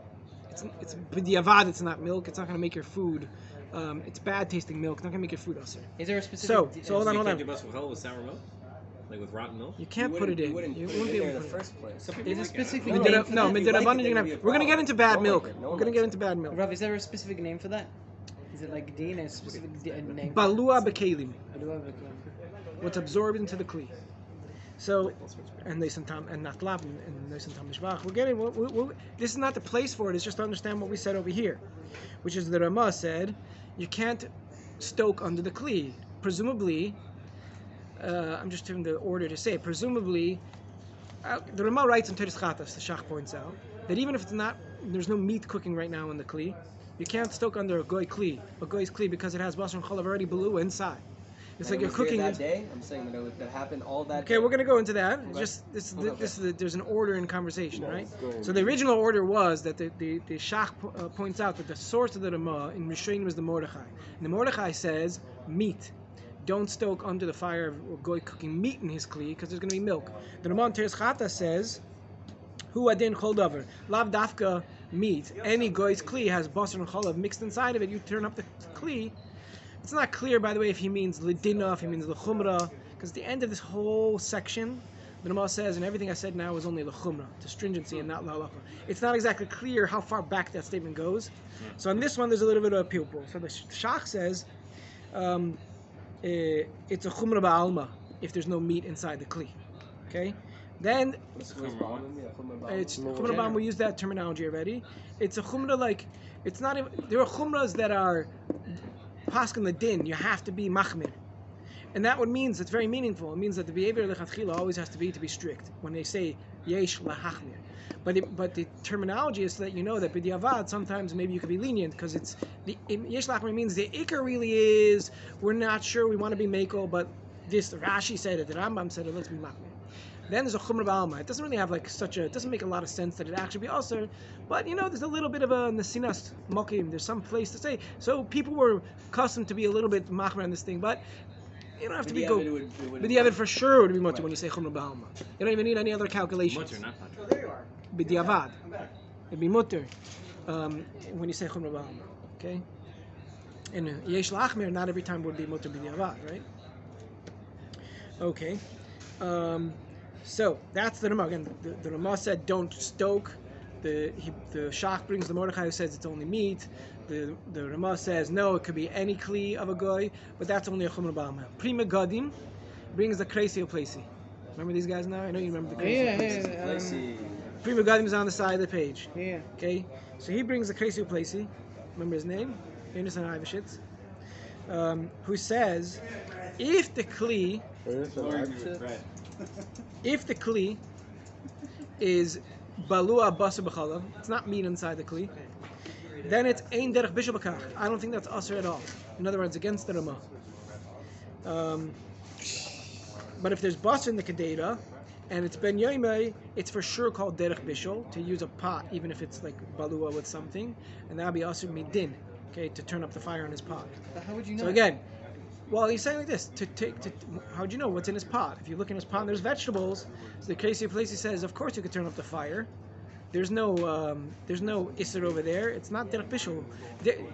Speaker 1: It's not milk. It's not going to make your food. It's bad tasting milk. It's not going to make your food usher.
Speaker 3: Is there a specific?
Speaker 1: So hold on.
Speaker 4: You can't do Bassar Bicholov with sour milk? Like with rotten milk?
Speaker 1: You can't put it in.
Speaker 2: You wouldn't
Speaker 1: You
Speaker 2: put
Speaker 1: wouldn't
Speaker 2: it
Speaker 1: be
Speaker 2: in
Speaker 1: able
Speaker 2: there
Speaker 1: to
Speaker 2: in the
Speaker 1: put it in.
Speaker 2: first place.
Speaker 3: There's a
Speaker 4: People
Speaker 3: specific
Speaker 4: like
Speaker 3: name
Speaker 4: it.
Speaker 3: for
Speaker 1: No,
Speaker 3: that?
Speaker 2: If you like it,
Speaker 1: midrabanan,
Speaker 2: then
Speaker 1: you're
Speaker 2: it'll
Speaker 1: gonna
Speaker 2: be
Speaker 1: have.
Speaker 2: a
Speaker 1: We're gonna get
Speaker 2: problem.
Speaker 1: into bad
Speaker 2: Don't
Speaker 1: milk.
Speaker 2: like it. No
Speaker 1: We're
Speaker 2: one
Speaker 1: gonna get
Speaker 2: likes
Speaker 1: into bad milk.
Speaker 3: Rav, is there a specific name for that? Is it like din, a specific name?
Speaker 1: Balua bekalim.
Speaker 3: Balua.
Speaker 1: What's absorbed into the kli. So, and Neisen Tam and Natlav and Neisen Tam Mishvach. We're getting. This is not the place for it. It's just to understand what we said over here, which is the Ramah said you can't stoke under the kli. Presumably, I'm just doing the order to say. Presumably, the Ramah writes in Teres Chatas. The Shach points out that even if it's not, there's no meat cooking right now in the kli. You can't stoke under a goy kli, a goy's kli, because it has Bassar Bicholov already below inside. It's
Speaker 2: And
Speaker 1: like
Speaker 2: it
Speaker 1: you're
Speaker 2: was there
Speaker 1: cooking.
Speaker 2: that day. I'm saying that happened all that.
Speaker 1: Okay,
Speaker 2: day.
Speaker 1: we're gonna go into that.
Speaker 2: Okay.
Speaker 1: Just this
Speaker 2: Okay.
Speaker 1: is there's an order in conversation, right?
Speaker 5: Go ahead.
Speaker 1: So the original order was that the Shach points out that the source of the Ramah in Rishon was the Mordechai. And the Mordechai says meat. Don't stoke under the fire of a goy cooking meat in his kli because there's going to be milk. The Ramah in Teres Chata says, "Hu adin chol davar lav dafka meat. Any goy's kli has basar and cholav mixed inside of it. You turn up the kli." It's not clear, by the way, if he means lidina, if he means lechumra, because at the end of this whole section, the Ramah says, and everything I said now is only lechumra, to stringency and not la'alacha. It's not exactly clear how far back that statement goes. So on this one, there's a little bit of a pupil. So the Shach says, it's a chumra ba'alma if there's no meat inside the kli. Okay? Then it's chumra ba'alma. We used that terminology already. It's a chumra like, it's not even, there are chumras that are paskin the din, you have to be machmir. And that what means, it's very meaningful. It means that the behavior of lechatchila always has to be strict. When they say yesh lahachmir. But the terminology is so that you know that b'diavad sometimes maybe you could be lenient because it's the yesh lahachmir means the ikar really is we're not sure we want to be mekel, but this Rashi said it, the Rambam said it, let's be machmir. Then there's a chumra ba'alma. It doesn't really have like it doesn't make a lot of sense that it actually be usher, but you know there's a little bit of a nesinas mokim. There's some place to say. So people were accustomed to be a little bit machmer on this thing, but you don't have to be go. But the B'diavad for sure would be mutter when you say chumra ba'alma. You don't even need any other calculations.
Speaker 4: Mutter, not mutter.
Speaker 6: Oh, there you are.
Speaker 1: B'diavad. It'd be mutter when you say chumra ba'alma. Okay. And yesh lachmer, not every time would be mutter b'diavad, right? Okay. So that's the Ramah. Again, the Ramah said don't stoke. The Shach brings the Mordechai who says it's only meat. The Ramah says no, it could be any kli of a goy, but that's only a chumra ba'alma. Prima Gadim brings the Kreisio Plesi. Remember these guys now? I know you remember the Kreisio Plesi. Prima Gadim is on the side of the page.
Speaker 3: Yeah.
Speaker 1: Okay, so he brings the Kreisio Plesi. Remember his name? Yonasan Ivashitz. Who says if the kli is balua Bassar Bicholov, it's not meat inside the kli, then it's ein derech bishul b'kach. I don't think that's usher at all. In other words, against the Ramah. But if there's basar in the kedera and it's ben yoimei, it's for sure called derech bishul to use a pot, even if it's like balua with something, and that'll be usher midin, okay, to turn up the fire in his pot.
Speaker 3: But how would you know?
Speaker 1: So again, well, he's saying like this: how do you know what's in his pot? If you look in his pot, and there's vegetables. So the Kreisio Plesi says, of course you could turn up the fire. There's no isser over there. It's not derech bishul.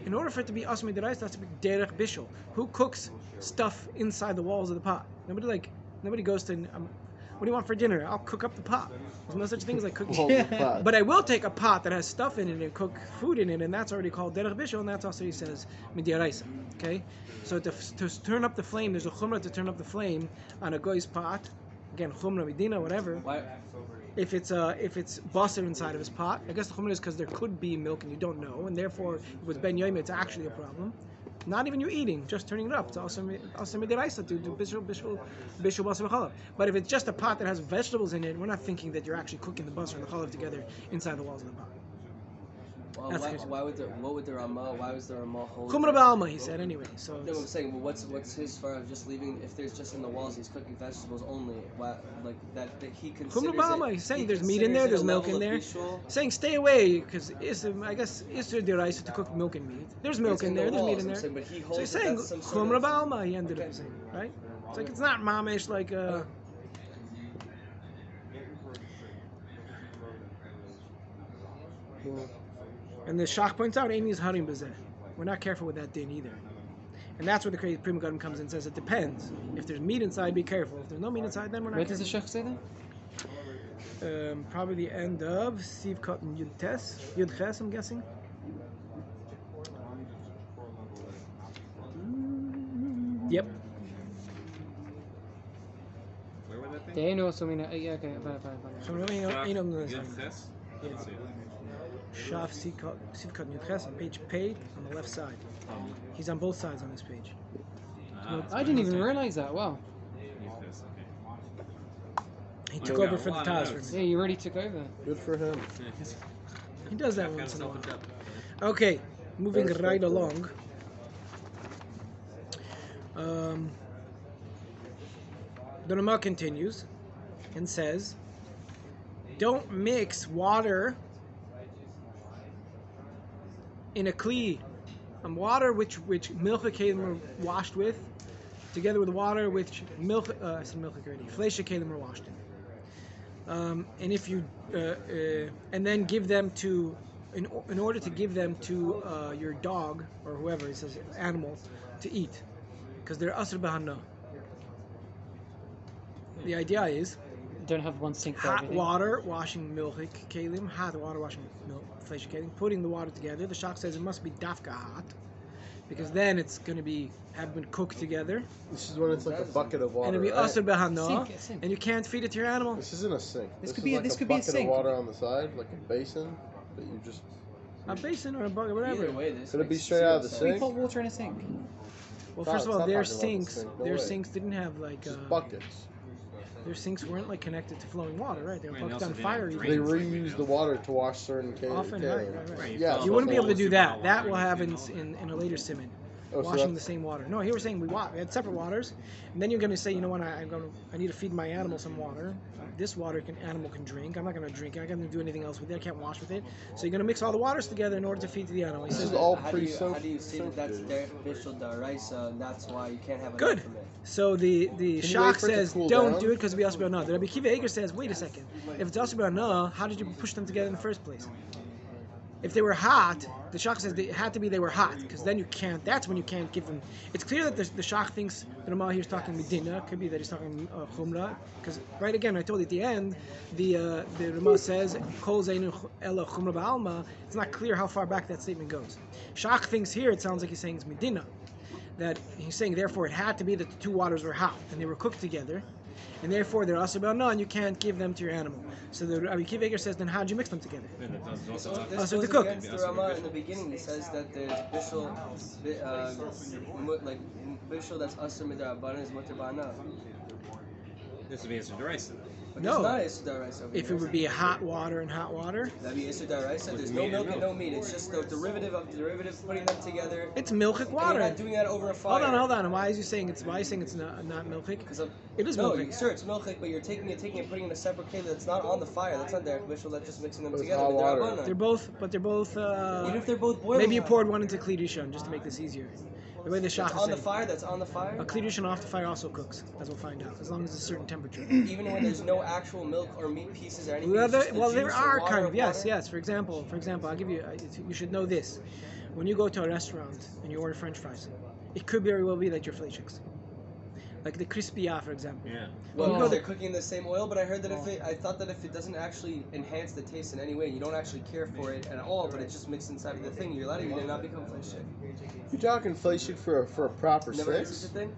Speaker 1: In order for it to be asmi derais, that's to be derech bishul. Who cooks stuff inside the walls of the pot? Nobody goes to. What do you want for dinner? I'll cook up the pot. There's no such thing as like cooking. But I will take a pot that has stuff in it and cook food in it, and that's already called derech bishul, and that's also he says midiraisa. Okay, so to turn up the flame, there's a chumrah to turn up the flame on a goy's pot. Again, chumrah medina, whatever.
Speaker 2: Why?
Speaker 1: If it's basar inside of his pot, I guess the chumrah is because there could be milk and you don't know, and therefore with ben yoimei it's actually a problem. Not even you eating, just turning it up. It's also midiraisa to do bishul basar b'chalav. But if it's just a pot that has vegetables in it, we're not thinking that you're actually cooking the basar and the chalav together inside the walls of the pot.
Speaker 2: Well, what would the Ramah? Why was the Ramah hold?
Speaker 1: Chumra ba'alma, he said anyway. So
Speaker 2: No, I'm saying, well, what's his far of just leaving? If there's just in the walls, he's cooking vegetables only. Why, that he considers
Speaker 1: Chumra ba'alma, he's saying there's meat in there, there's milk in there. Saying stay away because I guess Isser deraisa to cook milk and meat. There's milk in there, there's meat in there.
Speaker 2: Saying, but he
Speaker 1: So
Speaker 2: holds
Speaker 1: he's saying
Speaker 2: that's some
Speaker 1: chumra ba'alma. He ended up saying, right? It's like it's not mamish like. And the Shach points out, Amy's harim b'zeh. We're not careful with that din either. And that's where the crazy Prima Gadim comes in and says it depends. If there's meat inside, be careful. If there's no meat inside, then we're not
Speaker 3: Where does
Speaker 1: careful.
Speaker 3: the Shach say that?
Speaker 1: Probably the end of Siv Kat and Yud Ches, I'm guessing. Yep.
Speaker 4: Where was that thing?
Speaker 3: They know so many. Yeah, okay, fine.
Speaker 1: So really, you know,
Speaker 4: Yud Ches?
Speaker 1: Yeah.
Speaker 4: Let's see.
Speaker 1: Shaf Siv Kat and Yud Ches on page 8 on the left side. He's on both sides on this page.
Speaker 3: I didn't even realize that. Wow.
Speaker 4: Yud Ches, okay.
Speaker 1: He took
Speaker 4: we
Speaker 1: over
Speaker 4: got
Speaker 1: for
Speaker 4: a
Speaker 1: the
Speaker 4: lot of
Speaker 1: Taz
Speaker 4: notes.
Speaker 1: for
Speaker 3: Yeah,
Speaker 1: me.
Speaker 3: you already took over.
Speaker 5: Good for him.
Speaker 1: He does that
Speaker 4: Got
Speaker 1: once in a
Speaker 4: himself
Speaker 1: while.
Speaker 4: a job.
Speaker 1: Okay, moving
Speaker 5: Perfect.
Speaker 1: right along. The Rama continues and says, don't mix water in a kli, water which milchik kalim are washed with, together with water which fleisha kalim are washed in. And if you and then give them to, in order to give them to your dog or whoever, it says animal, to eat, because they're asr b'hana. The idea is
Speaker 3: Don't have one sink for
Speaker 1: hot
Speaker 3: everything.
Speaker 1: water washing milchik kalim, hot water washing fleisha kalim, putting the water together. The shach says it must be dafka hot, because then it's going to have been cooked together.
Speaker 5: This is when it's like a bucket of water.
Speaker 1: And it'll be
Speaker 5: right?
Speaker 1: asr b'hana,
Speaker 3: A sink.
Speaker 1: and you can't feed it to your animal.
Speaker 5: This isn't a sink.
Speaker 3: This could
Speaker 5: is
Speaker 3: be-
Speaker 5: like
Speaker 3: this
Speaker 5: a
Speaker 3: could be a
Speaker 5: bucket
Speaker 3: sink.
Speaker 5: of water on the side, like a basin that you just.
Speaker 1: A basin or a bucket, whatever.
Speaker 2: Either way, this
Speaker 5: Could it be
Speaker 2: makes
Speaker 5: straight out of the
Speaker 2: zero
Speaker 3: We
Speaker 5: sink?
Speaker 3: put water in a sink.
Speaker 1: Well,
Speaker 5: No,
Speaker 1: first of
Speaker 5: it's
Speaker 1: all,
Speaker 5: not
Speaker 1: their
Speaker 5: talking about the
Speaker 1: sinks,
Speaker 5: sink, no
Speaker 1: their
Speaker 5: way.
Speaker 1: sinks didn't have like
Speaker 5: Just buckets.
Speaker 1: their sinks weren't like connected to flowing water, right? They were
Speaker 4: Right, and
Speaker 1: hooked on
Speaker 4: also
Speaker 1: fire.
Speaker 4: didn't
Speaker 1: even.
Speaker 5: They
Speaker 4: drain.
Speaker 5: reuse the water to wash certain
Speaker 1: Often, right.
Speaker 4: Right,
Speaker 5: Yeah,
Speaker 4: fill
Speaker 1: You
Speaker 4: up
Speaker 1: wouldn't
Speaker 4: the
Speaker 1: be able to
Speaker 4: bowls
Speaker 1: do
Speaker 4: with
Speaker 1: that.
Speaker 4: hot
Speaker 1: That
Speaker 4: water
Speaker 1: will
Speaker 4: and
Speaker 1: have
Speaker 4: everything,
Speaker 1: in a later simon.
Speaker 5: Oh, so
Speaker 1: Washing the
Speaker 5: that's-
Speaker 1: same water. No, here we're saying we had separate waters, and then you're going to say, you know what? I need to feed my animal some water. This water animal can drink. I'm not going to drink it. I'm not going to do anything else with it. I can't wash with it. So you're going to mix all the waters together in order to feed to the animal. He
Speaker 5: This
Speaker 1: says,
Speaker 5: is all
Speaker 2: How do you
Speaker 5: pre-soaked.
Speaker 2: see that that's their official daraisa, and that's why you can't have enough
Speaker 1: good.
Speaker 2: from it?
Speaker 1: So the
Speaker 5: Can you wait
Speaker 1: shach
Speaker 5: for it to
Speaker 1: says
Speaker 5: cool
Speaker 1: don't
Speaker 5: down?
Speaker 1: do it because we also about no. The Rabbi Kiva Eger says, wait a second. If it's also about no, how did you push them together in the first place? If they were hot, the shach says it had to be they were hot, because then you can't. That's when you can't give them. It's clear that the shach thinks the Ramah here is talking medina. Could be that he's talking chumrah, because right again I told you at the end the Ramah says kol zeinu ela chumrah ba'alma. It's not clear how far back that statement goes. Shach thinks here it sounds like he's saying it's medina, that he's saying therefore it had to be that the two waters were hot and they were cooked together, and therefore they're asur b'hana and you can't give them to your animal. So the Rabbi Kiva Eger says, then how'd you mix them together?
Speaker 4: Yeah, that does also
Speaker 2: So
Speaker 4: talk-
Speaker 2: this
Speaker 1: Also
Speaker 2: goes
Speaker 1: to cook.
Speaker 2: against the Ramah in the beginning. He says that there's bishul, like bishul that's asur midrabanan is mutar ba'ana.
Speaker 4: This would be Isser Deraisa.
Speaker 2: But
Speaker 1: No.
Speaker 2: it's not isur daraisa over
Speaker 1: If
Speaker 2: here.
Speaker 1: it would be hot water and hot water,
Speaker 2: That'd be isur daraisa. There's no
Speaker 4: meat
Speaker 2: milk
Speaker 4: and
Speaker 2: and no meat. It's just the derivative of the derivative, putting them together.
Speaker 1: it's milchik
Speaker 2: And you're
Speaker 1: water.
Speaker 2: not doing that over a fire.
Speaker 1: Hold on. Why are you saying it's not milchik?
Speaker 2: Because of,
Speaker 1: It is
Speaker 2: no,
Speaker 1: milchik.
Speaker 2: sure, it's milchik, but you're taking it, putting it in a separate keli that's not on the fire. That's not there. Bishul, that's just mixing them
Speaker 5: But it's
Speaker 2: together.
Speaker 5: hot water.
Speaker 2: Midrabanan.
Speaker 1: They're both.
Speaker 2: Even if they're both boiling.
Speaker 1: Maybe you
Speaker 2: hot.
Speaker 1: poured one into Kli Rishon just to make this easier. The way the shach
Speaker 2: That's
Speaker 1: is
Speaker 2: on the
Speaker 1: saying.
Speaker 2: fire. That's on the fire.
Speaker 1: A Kli Rishon off the fire also cooks, as we'll find out, as long as it's a certain temperature.
Speaker 2: Even when there's no actual milk or meat pieces or anything.
Speaker 1: Well,
Speaker 2: it's just the
Speaker 1: there
Speaker 2: juice
Speaker 1: are
Speaker 2: or water
Speaker 1: kind of
Speaker 2: water.
Speaker 1: yes. For example, I'll give you. You should know this. When you go to a restaurant and you order French fries, it could very well be that you're fleishiks. Like the crispia, for example.
Speaker 4: Yeah.
Speaker 2: Well,
Speaker 1: You go
Speaker 2: because
Speaker 1: to-
Speaker 2: they're cooking in the same oil, but I heard that I thought that if it doesn't actually enhance the taste in any way, you don't actually care for it at all, but it's just mixed inside of the thing, you're allowed to eat it and not become flesh shit.
Speaker 5: You're talking fleshik for a proper
Speaker 2: Never had
Speaker 5: six.
Speaker 2: such a thing?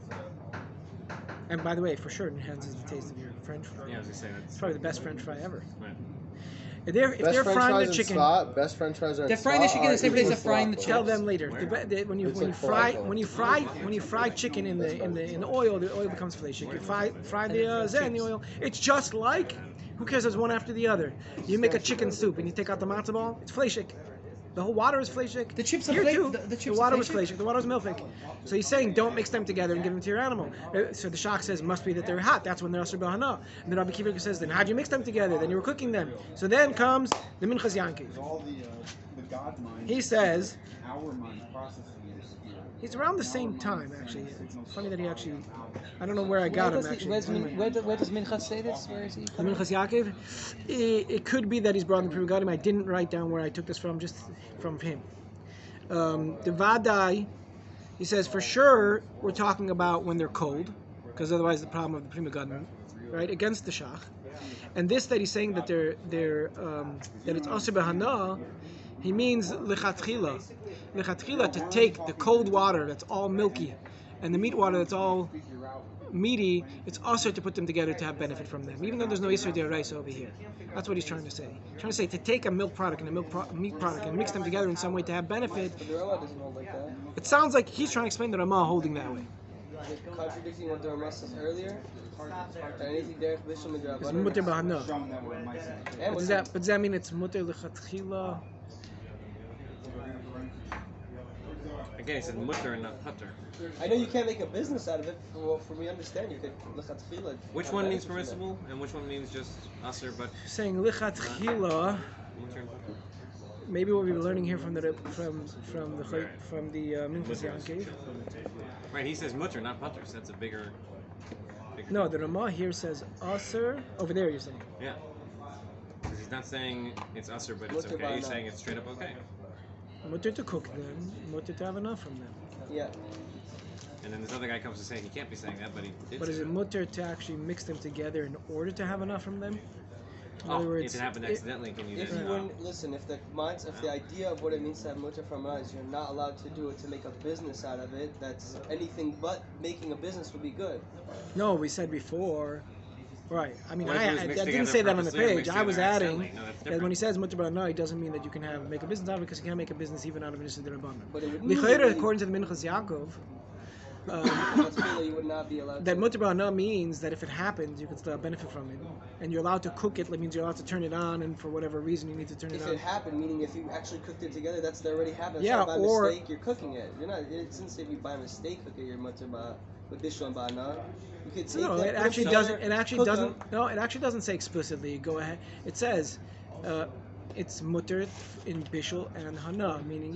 Speaker 1: And by the way, for sure, it enhances the taste of your French fry.
Speaker 4: Yeah, I was gonna say that's
Speaker 1: It's probably the best French fry ever.
Speaker 4: right.
Speaker 1: If
Speaker 5: Best
Speaker 1: they're
Speaker 5: French
Speaker 1: frying
Speaker 5: fries
Speaker 1: the
Speaker 5: in
Speaker 1: chicken,
Speaker 5: Spot, best French fries are in
Speaker 3: They're frying the
Speaker 5: Spot
Speaker 3: chicken
Speaker 5: are
Speaker 3: the same place
Speaker 5: equal
Speaker 3: they're frying the
Speaker 5: falafel.
Speaker 1: tell them later.
Speaker 4: Where?
Speaker 1: When
Speaker 5: It's
Speaker 1: you
Speaker 5: like
Speaker 1: fry
Speaker 5: falafel.
Speaker 1: when you fry chicken in the oil, the oil becomes fleshik. You fry the zeh in the oil. It's just like, who cares? There's one after the other. You make a chicken soup and you take out the matzah ball. It's fleshik. The whole water is fleshik.
Speaker 3: The chips are
Speaker 1: Here
Speaker 3: fle-
Speaker 1: too.
Speaker 3: the chips
Speaker 1: The
Speaker 3: are
Speaker 1: water was
Speaker 3: fleshik?
Speaker 1: fleshik. The water was milfik. So he's saying don't mix them together and give them to your animal. So the shach says must be that they're hot. That's when they're asur b'hana. And then Rabbi Kiva says then how'd you mix them together? Then you were cooking them. So then comes the minchas yankiv.
Speaker 6: All the God mind.
Speaker 1: He says
Speaker 6: Our mind processing is here.
Speaker 1: he's around the same time actually. It's funny that he actually. I don't know where I got him actually.
Speaker 3: Where does Minchas say this? Where is he?
Speaker 1: The Minchas Yaakov, it could be that he's brought in the Pri Megadim. I didn't write down where I took this from, just from him. The Vadai, he says for sure we're talking about when they're cold, because otherwise the problem of the Pri Megadim, right, against the Shach. And this that he's saying that they're that it's asur b'hana, he means lechatchila to take the cold water that's all milky, and the meat water that's all meaty, it's also to put them together to have benefit from them, even though there's no Yisra Deraisa over here. That's what he's trying to say. He's trying to say to take a milk product and a meat product and mix them together in some way to have benefit.
Speaker 2: But the Ramah doesn't hold like that.
Speaker 1: It sounds like he's trying to explain the Ramah holding that way.
Speaker 2: Contradicting what the Ramah says earlier. Anything derech bishul
Speaker 1: It's
Speaker 2: midrabanan.
Speaker 1: mutter b'hana.
Speaker 6: Shown that we're missing.
Speaker 2: And
Speaker 1: But does that mean it's mutter lechatchila?
Speaker 4: Okay, it said mutter and not putter.
Speaker 2: I know you can't make a business out of it. From we understand, you could lechatchila.
Speaker 4: Which one means permissible and which one means just aser but
Speaker 1: Saying lichatchila.
Speaker 4: mutter and putter?
Speaker 1: Maybe what we were learning here from the Minchas Yankov.
Speaker 4: Right, he says mutter, not putter, so that's a bigger
Speaker 1: No, the Ramah here says aser. Over there, you're saying.
Speaker 4: Yeah. Because he's not saying it's aser but it's
Speaker 2: Mutter
Speaker 4: okay. He's
Speaker 2: ba'ana.
Speaker 4: saying it's straight up okay.
Speaker 1: Mutter to cook them, mutter to have enough from them.
Speaker 2: Yeah.
Speaker 4: And then this other guy comes to say he can't be saying that, but he did.
Speaker 1: But
Speaker 4: say
Speaker 1: is it
Speaker 4: that.
Speaker 1: mutter to actually mix them together in order to have enough from them? In
Speaker 4: Oh,
Speaker 1: other words,
Speaker 4: if it happened accidentally, can you
Speaker 2: If
Speaker 4: then?
Speaker 2: you wouldn't listen, if the idea of what it means to have mutter from is you're not allowed to do it to make a business out of it. That's anything but making a business would be good.
Speaker 1: no, we said before. Right. I mean,
Speaker 4: What if it was
Speaker 1: I
Speaker 4: mixed
Speaker 1: didn't
Speaker 4: together
Speaker 1: say that on the
Speaker 4: purposely or
Speaker 1: page.
Speaker 4: mixed
Speaker 1: I was
Speaker 4: together
Speaker 1: adding
Speaker 4: accidentally? No, that's
Speaker 1: that when
Speaker 4: different.
Speaker 1: he says mutter ba'ana, it doesn't mean that you can make a business out of it because you can't make a business even out of an issur d'Rabbanan.
Speaker 2: But it would mean
Speaker 1: L'chayra, according to the Minchas Yaakov,
Speaker 2: lechatchila you would not be allowed
Speaker 1: that
Speaker 2: to.
Speaker 1: mutter ba'ana means that if it happens, you can still benefit from it, and you're allowed to cook it. That means you're allowed to turn it on, and for whatever reason you need to turn it
Speaker 2: If
Speaker 1: on.
Speaker 2: it happened, meaning if you actually cooked it together, that's already happened. It's
Speaker 1: Yeah,
Speaker 2: not by
Speaker 1: or-
Speaker 2: mistake you're cooking it. You're not. It doesn't say if you by mistake cook it, you're mutter with bishul and ba'ana. You could take
Speaker 1: No,
Speaker 2: that,
Speaker 1: it
Speaker 2: put
Speaker 1: actually
Speaker 2: them
Speaker 1: doesn't.
Speaker 2: together,
Speaker 1: It actually
Speaker 2: cook
Speaker 1: doesn't.
Speaker 2: them.
Speaker 1: No, it actually doesn't say explicitly. Go ahead. It says, it's mutter in bishul and hana, meaning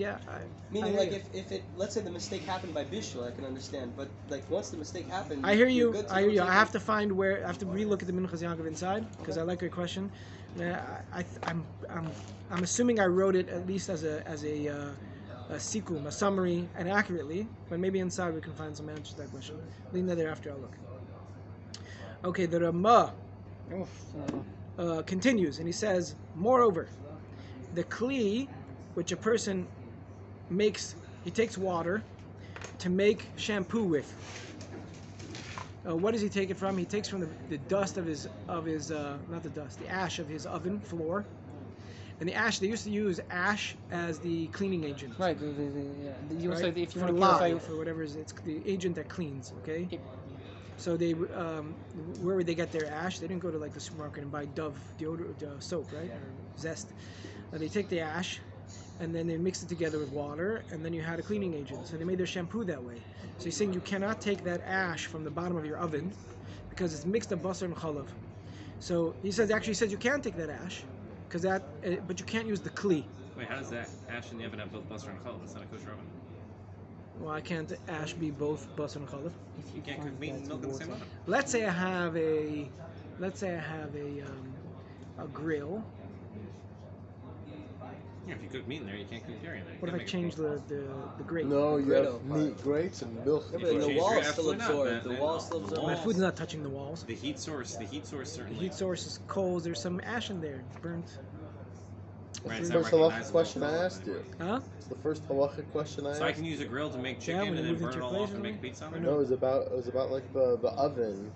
Speaker 2: Meaning,
Speaker 1: I
Speaker 2: like,
Speaker 1: hear
Speaker 2: if it, let's say the mistake happened by bishul, I can understand. But, like, once the mistake happened,
Speaker 1: I hear
Speaker 2: you're
Speaker 1: you.
Speaker 2: good to
Speaker 1: I hear
Speaker 2: go
Speaker 1: you.
Speaker 2: take
Speaker 1: I have
Speaker 2: it.
Speaker 1: to find where. I have to relook at the Minchas Yaakov inside because I like your question. I'm assuming I wrote it at least as a sikum, a summary, and accurately. But maybe inside we can find some answers to that question. Leave that there after I look. Okay, the Ramah continues, and he says, moreover, the kli, which a person makes, he takes water to make shampoo with. What does he take it from? He takes from the dust of his not the dust, the ash of his oven floor. And the ash, they used to use ash as the cleaning agent.
Speaker 3: Right. You also,
Speaker 1: Right?
Speaker 3: if you
Speaker 1: For
Speaker 3: want to
Speaker 1: lye,
Speaker 3: purify,
Speaker 1: for whatever it is, it's the agent that cleans, okay?
Speaker 3: Yep.
Speaker 1: So they, where would they get their ash? They didn't go to like the supermarket and buy Dove deodorant, soap, right? Or Zest. They take the ash, and then they mix it together with water, and then you had a cleaning agent. So they made their shampoo that way. So he's saying you cannot take that ash from the bottom of your oven because it's mixed of Bassar Bicholov. So he says you can take that ash, because but you can't use the kli.
Speaker 4: Wait, how does that ash in the oven have both Bassar and Chol? That's not a kosher oven.
Speaker 1: Why can't ash be both Bassar and Bicholov?
Speaker 4: You can't cook meat and milk in the same oven.
Speaker 1: Let's say I have a grill.
Speaker 4: Yeah, if you cook meat in there, you can't cook dairy in there. You
Speaker 1: What if I
Speaker 4: can't make it
Speaker 1: change
Speaker 4: full.
Speaker 1: the grate?
Speaker 5: No, you
Speaker 2: Griddle
Speaker 5: have
Speaker 2: part.
Speaker 5: meat grates and milk.
Speaker 2: Yeah,
Speaker 4: If
Speaker 2: but
Speaker 4: you
Speaker 2: the
Speaker 4: change
Speaker 2: wall
Speaker 4: your-
Speaker 2: is still
Speaker 4: absolutely not,
Speaker 2: absorbed.
Speaker 4: then-
Speaker 2: The wall still absorbed.
Speaker 1: My food's not touching the walls.
Speaker 4: The heat source
Speaker 1: The
Speaker 4: certainly.
Speaker 1: heat source is coals. There's some ash in there, burnt.
Speaker 4: Right,
Speaker 5: That's
Speaker 4: it's
Speaker 5: the
Speaker 4: not
Speaker 5: first halachic
Speaker 4: recognizable
Speaker 5: question I
Speaker 4: from
Speaker 5: asked
Speaker 4: anyway.
Speaker 5: you.
Speaker 1: Huh?
Speaker 5: It's the first halachic question I
Speaker 4: So I
Speaker 5: asked.
Speaker 4: can use a grill to make
Speaker 1: Yeah,
Speaker 4: chicken
Speaker 1: when
Speaker 4: and
Speaker 1: you
Speaker 4: then
Speaker 1: move
Speaker 4: burn
Speaker 1: into
Speaker 4: it
Speaker 1: your
Speaker 4: all
Speaker 1: place
Speaker 4: off and
Speaker 1: or
Speaker 4: make
Speaker 1: something?
Speaker 4: pizza on
Speaker 1: Or
Speaker 4: it?
Speaker 1: no?
Speaker 5: No, it was about like the oven.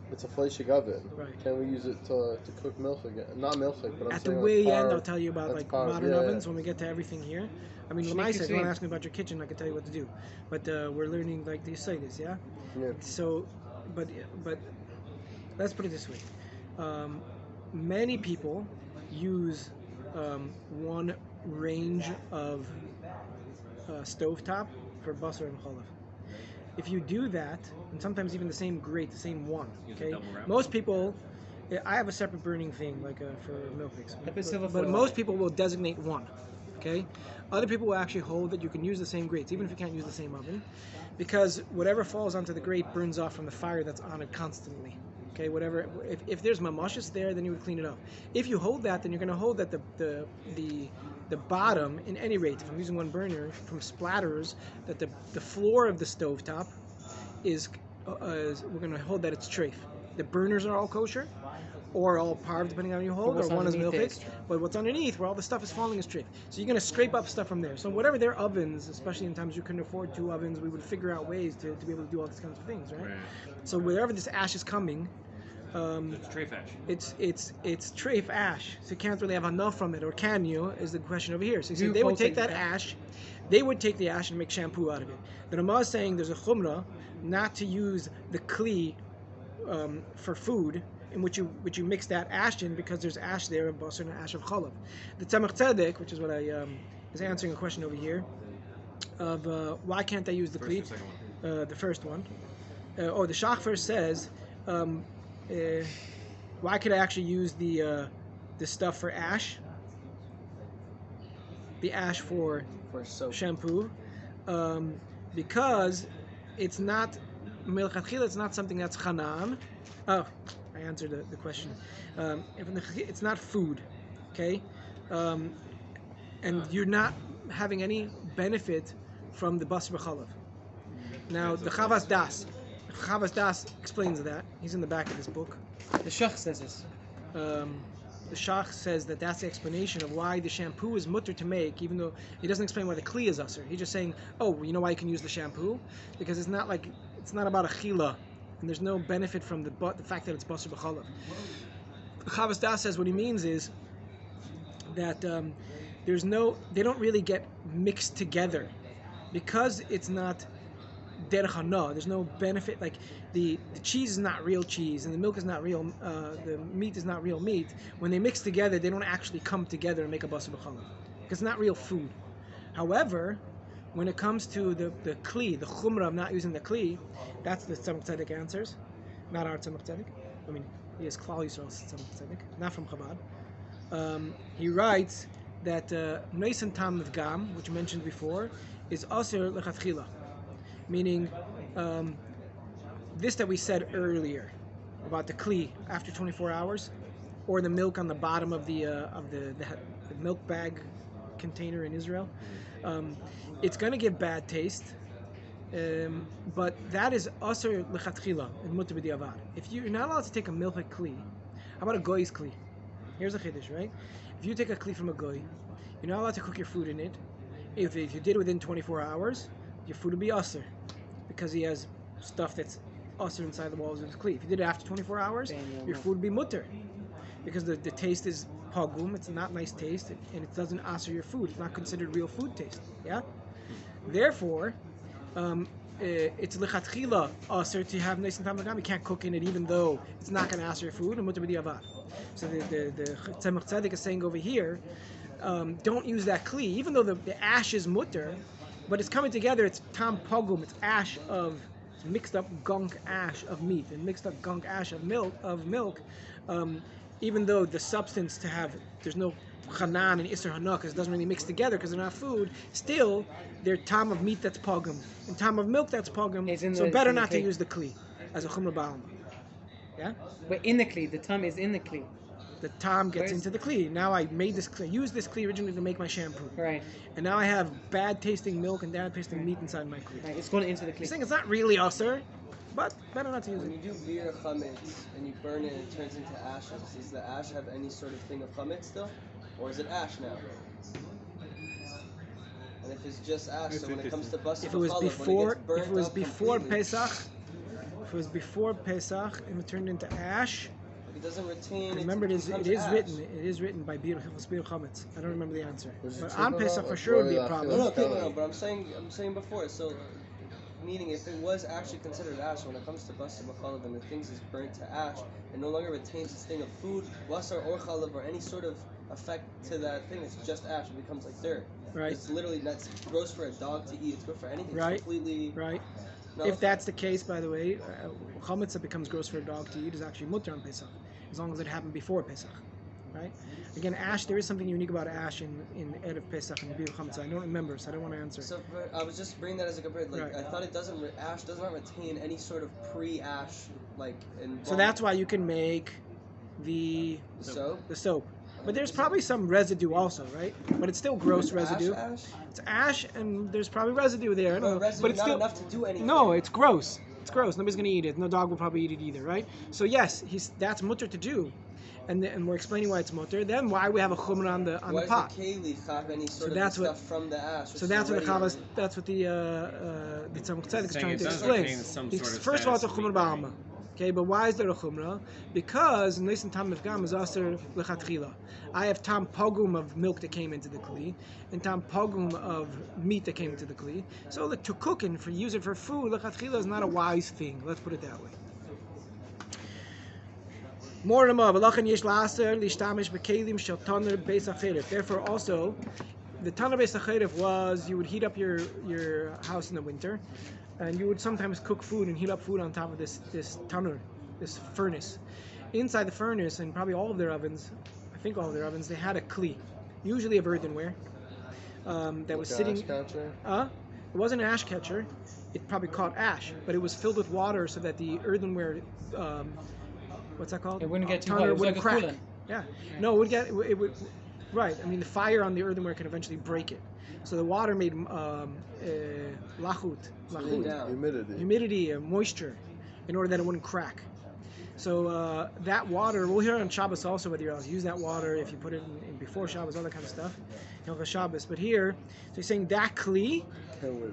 Speaker 5: It's a fleshig oven.
Speaker 1: Right.
Speaker 5: Can we use it to cook milchig? Not milchig, but I'm
Speaker 1: At the
Speaker 5: saying
Speaker 1: way
Speaker 5: like
Speaker 1: end,
Speaker 5: par-
Speaker 1: I'll tell you about
Speaker 5: that's
Speaker 1: like
Speaker 5: par-
Speaker 1: modern
Speaker 5: yeah,
Speaker 1: ovens
Speaker 5: yeah.
Speaker 1: when we get to everything here. I mean,
Speaker 3: Shnei
Speaker 1: Lamaisa, if you want
Speaker 3: Kusvim.
Speaker 1: to ask me about your kitchen, I can tell you what to do. But we're learning like the Yisaitis, yeah?
Speaker 5: Yeah.
Speaker 1: So, but let's put it this way. Many people use one range of stovetop for Bassar and Bicholov. If you do that, and sometimes even the same grate, the same one,
Speaker 4: Use a
Speaker 1: okay?
Speaker 4: double wrap.
Speaker 1: Most people, I have a separate burning thing like for milk mix,
Speaker 3: I put silver
Speaker 1: but
Speaker 3: foil
Speaker 1: most
Speaker 3: on it.
Speaker 1: people will designate one, okay? Other people will actually hold that you can use the same grates, even if you can't use the same oven, because whatever falls onto the grate burns off from the fire that's on it constantly. Okay, whatever. If there's mamashis there, then you would clean it up. If you hold that, then you're going to hold that the bottom, in any rate, if I'm using one burner, from splatters, that the floor of the stovetop is we're going to hold that it's treif. The burners are all kosher, or all parv, depending on how you hold,
Speaker 3: what's
Speaker 1: or one is
Speaker 3: underneath it
Speaker 1: milchik.
Speaker 3: is treif.
Speaker 1: But what's underneath, where all the stuff is falling, is treif. So you're going to scrape up stuff from there. So whatever their ovens, especially in times you couldn't afford 2 ovens, we would figure out ways to be able to do all these kinds of things, right? So wherever this ash is coming,
Speaker 4: It's tray ash.
Speaker 1: it's treif ash, so you can't really have enough from it, or can you? Is the question over here. So you see,
Speaker 3: You
Speaker 1: they would
Speaker 3: hold
Speaker 1: take
Speaker 3: it
Speaker 1: that
Speaker 3: back.
Speaker 1: ash, they would take the ash and make shampoo out of it. The Ramah is saying there's a chumrah not to use the kli for food, in which you mix that ash in, because there's ash there of basar and ash of cholov. The Tzemach Tzedek, which is what I is answering a question over here. of why can't I use the
Speaker 4: First or
Speaker 1: kli?
Speaker 4: second one?
Speaker 1: The first one. The Shach first says, why could I actually use the stuff for ash? The ash for
Speaker 2: soap.
Speaker 1: shampoo, because it's not milchatchila. It's not something that's chanan. Oh, I answered the question. It's not food, okay, and you're not having any benefit from the Bassar Bicholov. Now the Chavas Das explains that. He's in the back of this book.
Speaker 3: The Shach says this.
Speaker 1: The Shach says that that's the explanation of why the shampoo is mutter to make, even though he doesn't explain why the kli is usher. He's just saying, oh, you know why you can use the shampoo? Because it's not about a chila, and there's no benefit from the fact that it's Bassar Bicholov. Chavas Das says what he means is that they don't really get mixed together because it's not derech hana. There's no benefit. Like the cheese is not real cheese and the milk is not real. The meat is not real meat. When they mix together, they don't actually come together and make a Bassar Bicholov because it's not real food. However, when it comes to the kli, the chumrah of not using the kli, that's the Tzemach Tzedek answers, not our Tzemach Tzedek. I mean, he is Klal Yisrael's Tzemach Tzedek, not from Chabad. He writes that Neisan Tam of Gam, which I mentioned before, is Aser Lechatchila, meaning this that we said earlier about the kli after 24 hours, or the milk on the bottom of the milk bag container in Israel. It's going to give bad taste, but that is Aser Lechatchila in Mutter B'diavad. If you're not allowed to take a milk kli, how about a goy's kli? Here's a chiddush, right? If you take a kli from a goy, you're not allowed to cook your food in it. If you did it within 24 hours, your food would be aser, because he has stuff that's aser inside the walls of his kli. If you did it after 24 hours, your food would be mutter, because the taste is pagum. It's not nice taste, and it doesn't aser your food. It's not considered real food taste. Yeah. Therefore, it's lechatchila aser to have nice and tamagam. You can't cook in it, even though it's not going to aser your food, and mutter b'diavad. So the Tzemach Tzedek is saying over here, don't use that kli, even though the ash is mutter, but it's coming together. It's tam pogum. It's ash of mixed up gunk ash of meat and mixed up gunk ash of milk. Even though the substance there's no chanan and isser hana because it doesn't really mix together because they're not food. Still, they're tam of meat that's pogum and tam of milk that's pogum. So better not to use the kli as a chumrah ba'alma. Yeah.
Speaker 3: But in the kli, the tam is in the kli.
Speaker 1: The tam gets into the kli. Now I made this kli, used this kli originally to make my shampoo.
Speaker 3: Right.
Speaker 1: And now I have bad tasting milk and bad tasting meat inside my kli.
Speaker 3: Right. It's going into the kli.
Speaker 1: He's saying it's not really aser, but better not to use
Speaker 2: When
Speaker 1: it.
Speaker 2: you do beer chametz and you burn it and it turns into ashes, does the ash have any sort of thing of chametz still? Or is it ash now? And if it's just ash, so when it comes to Bassar
Speaker 1: If it was before Pesach and it turned into ash,
Speaker 2: it doesn't retain.
Speaker 1: remember, it is written by Bir Chametz. I don't remember the answer, but on Pesach for sure would be a problem.
Speaker 2: No, but I'm saying before. So, meaning if it was actually considered ash, when it comes to Bassar Bicholov and the things is burnt to ash, it no longer retains this thing of food, Bassar or Chalav or any sort of effect to that thing. It's just ash. It becomes like dirt.
Speaker 1: Right.
Speaker 2: It's literally that's gross for a dog to eat. It's good for anything.
Speaker 1: Right.
Speaker 2: It's completely.
Speaker 1: Right.
Speaker 2: No,
Speaker 1: If that's the case, by the way, chametz that becomes gross for a dog to eat is actually mutter on Pesach, as long as it happened before Pesach, right? Again, ash. There is something unique about ash in Erev Pesach and Bir Chametz. I don't remember, so I don't want to answer.
Speaker 2: So I was just bringing that as a comparison. Like
Speaker 1: Right.
Speaker 2: I thought ash does not retain any sort of pre-ash
Speaker 1: So that's why you can make the soap. But there's probably some residue also, right? But it's still gross residue.
Speaker 2: Ash?
Speaker 1: It's ash, and there's probably residue there. I don't know.
Speaker 2: Residue
Speaker 1: But it's
Speaker 2: not
Speaker 1: still
Speaker 2: enough to do anything.
Speaker 1: no. It's gross. It's gross. Nobody's gonna eat it. No dog will probably eat it either, right? So yes, that's mutter to do, and we're explaining why it's mutter. Then why we have a chumrah on the
Speaker 2: Why
Speaker 1: pot.
Speaker 2: does the keli have any sort
Speaker 1: So
Speaker 2: of stuff from the ash?
Speaker 1: So that's what the Chavas, that's what the Tzemach Tzedek is
Speaker 4: Saying
Speaker 1: trying
Speaker 4: it
Speaker 1: to
Speaker 4: does
Speaker 1: explain.
Speaker 4: retain some sort of
Speaker 1: First of all, it's a
Speaker 4: status
Speaker 1: chumrah ba'alma. Okay, but why is there a chumrah? Because Nisan Tam Mefgam is aser lechatchila. I have tam pogum of milk that came into the kli, and tam pogum of meat that came into the kli. So to cook and use it for food, lechatchila is not a wise thing. Let's put it that way. Therefore, also, the Tana Beis HaCherev was you would heat up your house in the winter, and you would sometimes cook food and heat up food on top of this tanur, this furnace. Inside the furnace, and probably all of their ovens, I think all of their ovens, they had a kli, usually of earthenware, that was sitting. It wasn't an ash catcher. It probably caught ash, but it was filled with water so that the earthenware, what's that called?
Speaker 3: It wouldn't get too hot.
Speaker 1: Tanur
Speaker 3: It was
Speaker 1: wouldn't
Speaker 3: like a
Speaker 1: crack.
Speaker 3: coolant.
Speaker 1: Yeah. No, it would get it would. Right. I mean, the fire on the earthenware can eventually break it. So the water made lachut, humidity, and moisture, in order that it wouldn't crack. So that water, we'll hear on Shabbos also whether you'll use that water if you put it in before Shabbos, all that kind of stuff. Hilchos Shabbos. But here, so you're saying that kli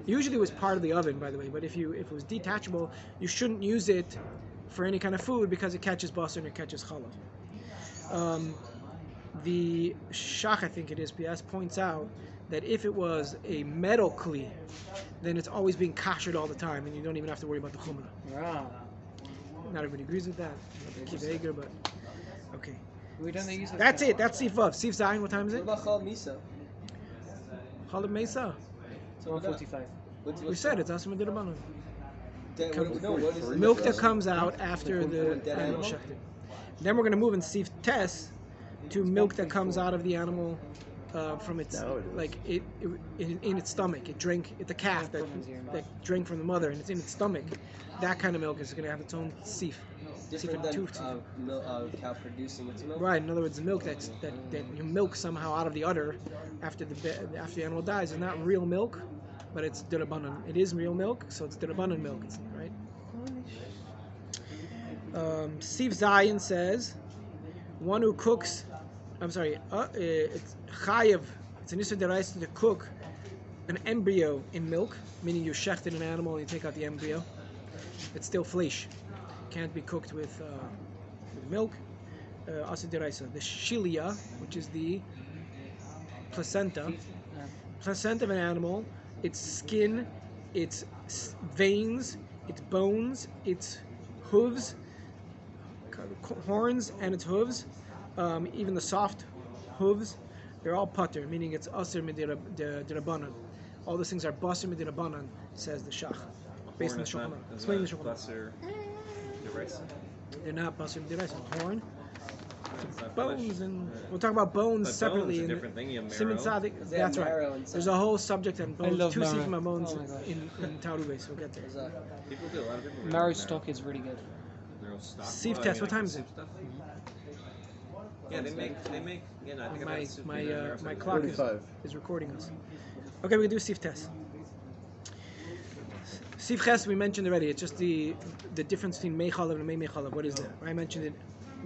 Speaker 1: usually was part of the oven, by the way. But if it was detachable, you shouldn't use it for any kind of food because it catches bassar and it catches chalav. The Shach, I think it is, PS, points out that if it was a metal kli, then it's always being kashered all the time, and you don't even have to worry about the chumrah.
Speaker 3: Wow.
Speaker 1: Not everybody agrees with that. Keep the Eger, but okay.
Speaker 3: We don't use it.
Speaker 1: That's it. That's Sif Vav. Sif Zayin. What time is
Speaker 2: What
Speaker 1: it?
Speaker 2: about Chal Misa?
Speaker 1: Chalab Mesa.
Speaker 2: So what about-
Speaker 3: 1:45.
Speaker 1: We said it's Asim Adirabanan.
Speaker 2: What is
Speaker 1: Milk that comes out after the
Speaker 2: Dead
Speaker 1: animal
Speaker 2: animal?
Speaker 1: shechted. Then we're going to move in Sif Tes to milk that comes out of the animal from its in its stomach. It drank the calf that drank from the mother, and it's in its stomach. That kind of milk is going to have its own sif.
Speaker 2: Different than
Speaker 1: Tooth.
Speaker 2: cow producing its milk?
Speaker 1: Right. In other words, the milk that you milk somehow out of the udder after the animal dies is not real milk, but it's derabanan. It is real milk, so it's derabanan milk, right? Sif Zayin says, one who cooks. I'm sorry. It's chayev. It's an issur deraisa to cook an embryo in milk, meaning you shechted an animal and you take out the embryo. It's still flesh. Can't be cooked with milk. Asa deraisa. The shilia, which is the placenta of an animal, its skin, its veins, its bones, its hooves, horns, and its hooves, even the soft hooves, they're all pater, meaning it's aser midirabanan. All those things are baser midirabanan, says the Shach, based on the Shulchan Aruch. Explain the Shulchan Aruch. They're not baser midirabanan. Horn, bones, and we'll talk about bones separately.
Speaker 4: Bones, a different thing. You have
Speaker 1: Simon
Speaker 4: marrow.
Speaker 1: Sadik,
Speaker 2: They have
Speaker 1: that's
Speaker 2: marrow
Speaker 1: right.
Speaker 2: inside.
Speaker 1: There's a whole subject on bones.
Speaker 3: love
Speaker 1: Two
Speaker 3: marrow.
Speaker 1: sifim bones
Speaker 3: Oh my gosh.
Speaker 1: in Taurubes. We'll get there.
Speaker 4: People do. A lot of people.
Speaker 3: Marrow stock is really good.
Speaker 4: Marrow stock.
Speaker 1: Sif
Speaker 4: Well,
Speaker 1: test,
Speaker 4: I
Speaker 1: what
Speaker 4: mean,
Speaker 1: time is it?
Speaker 4: stuff. Yeah, they make. Yeah, no, I think I've
Speaker 1: My
Speaker 4: had soup made out of marrow
Speaker 1: my
Speaker 4: stuff.
Speaker 1: clock is
Speaker 5: 45.
Speaker 1: recording us. Okay, we can do Sif test. Sif ches we mentioned already. It's just the difference between mei chalav and mei chalav. What is that? I mentioned it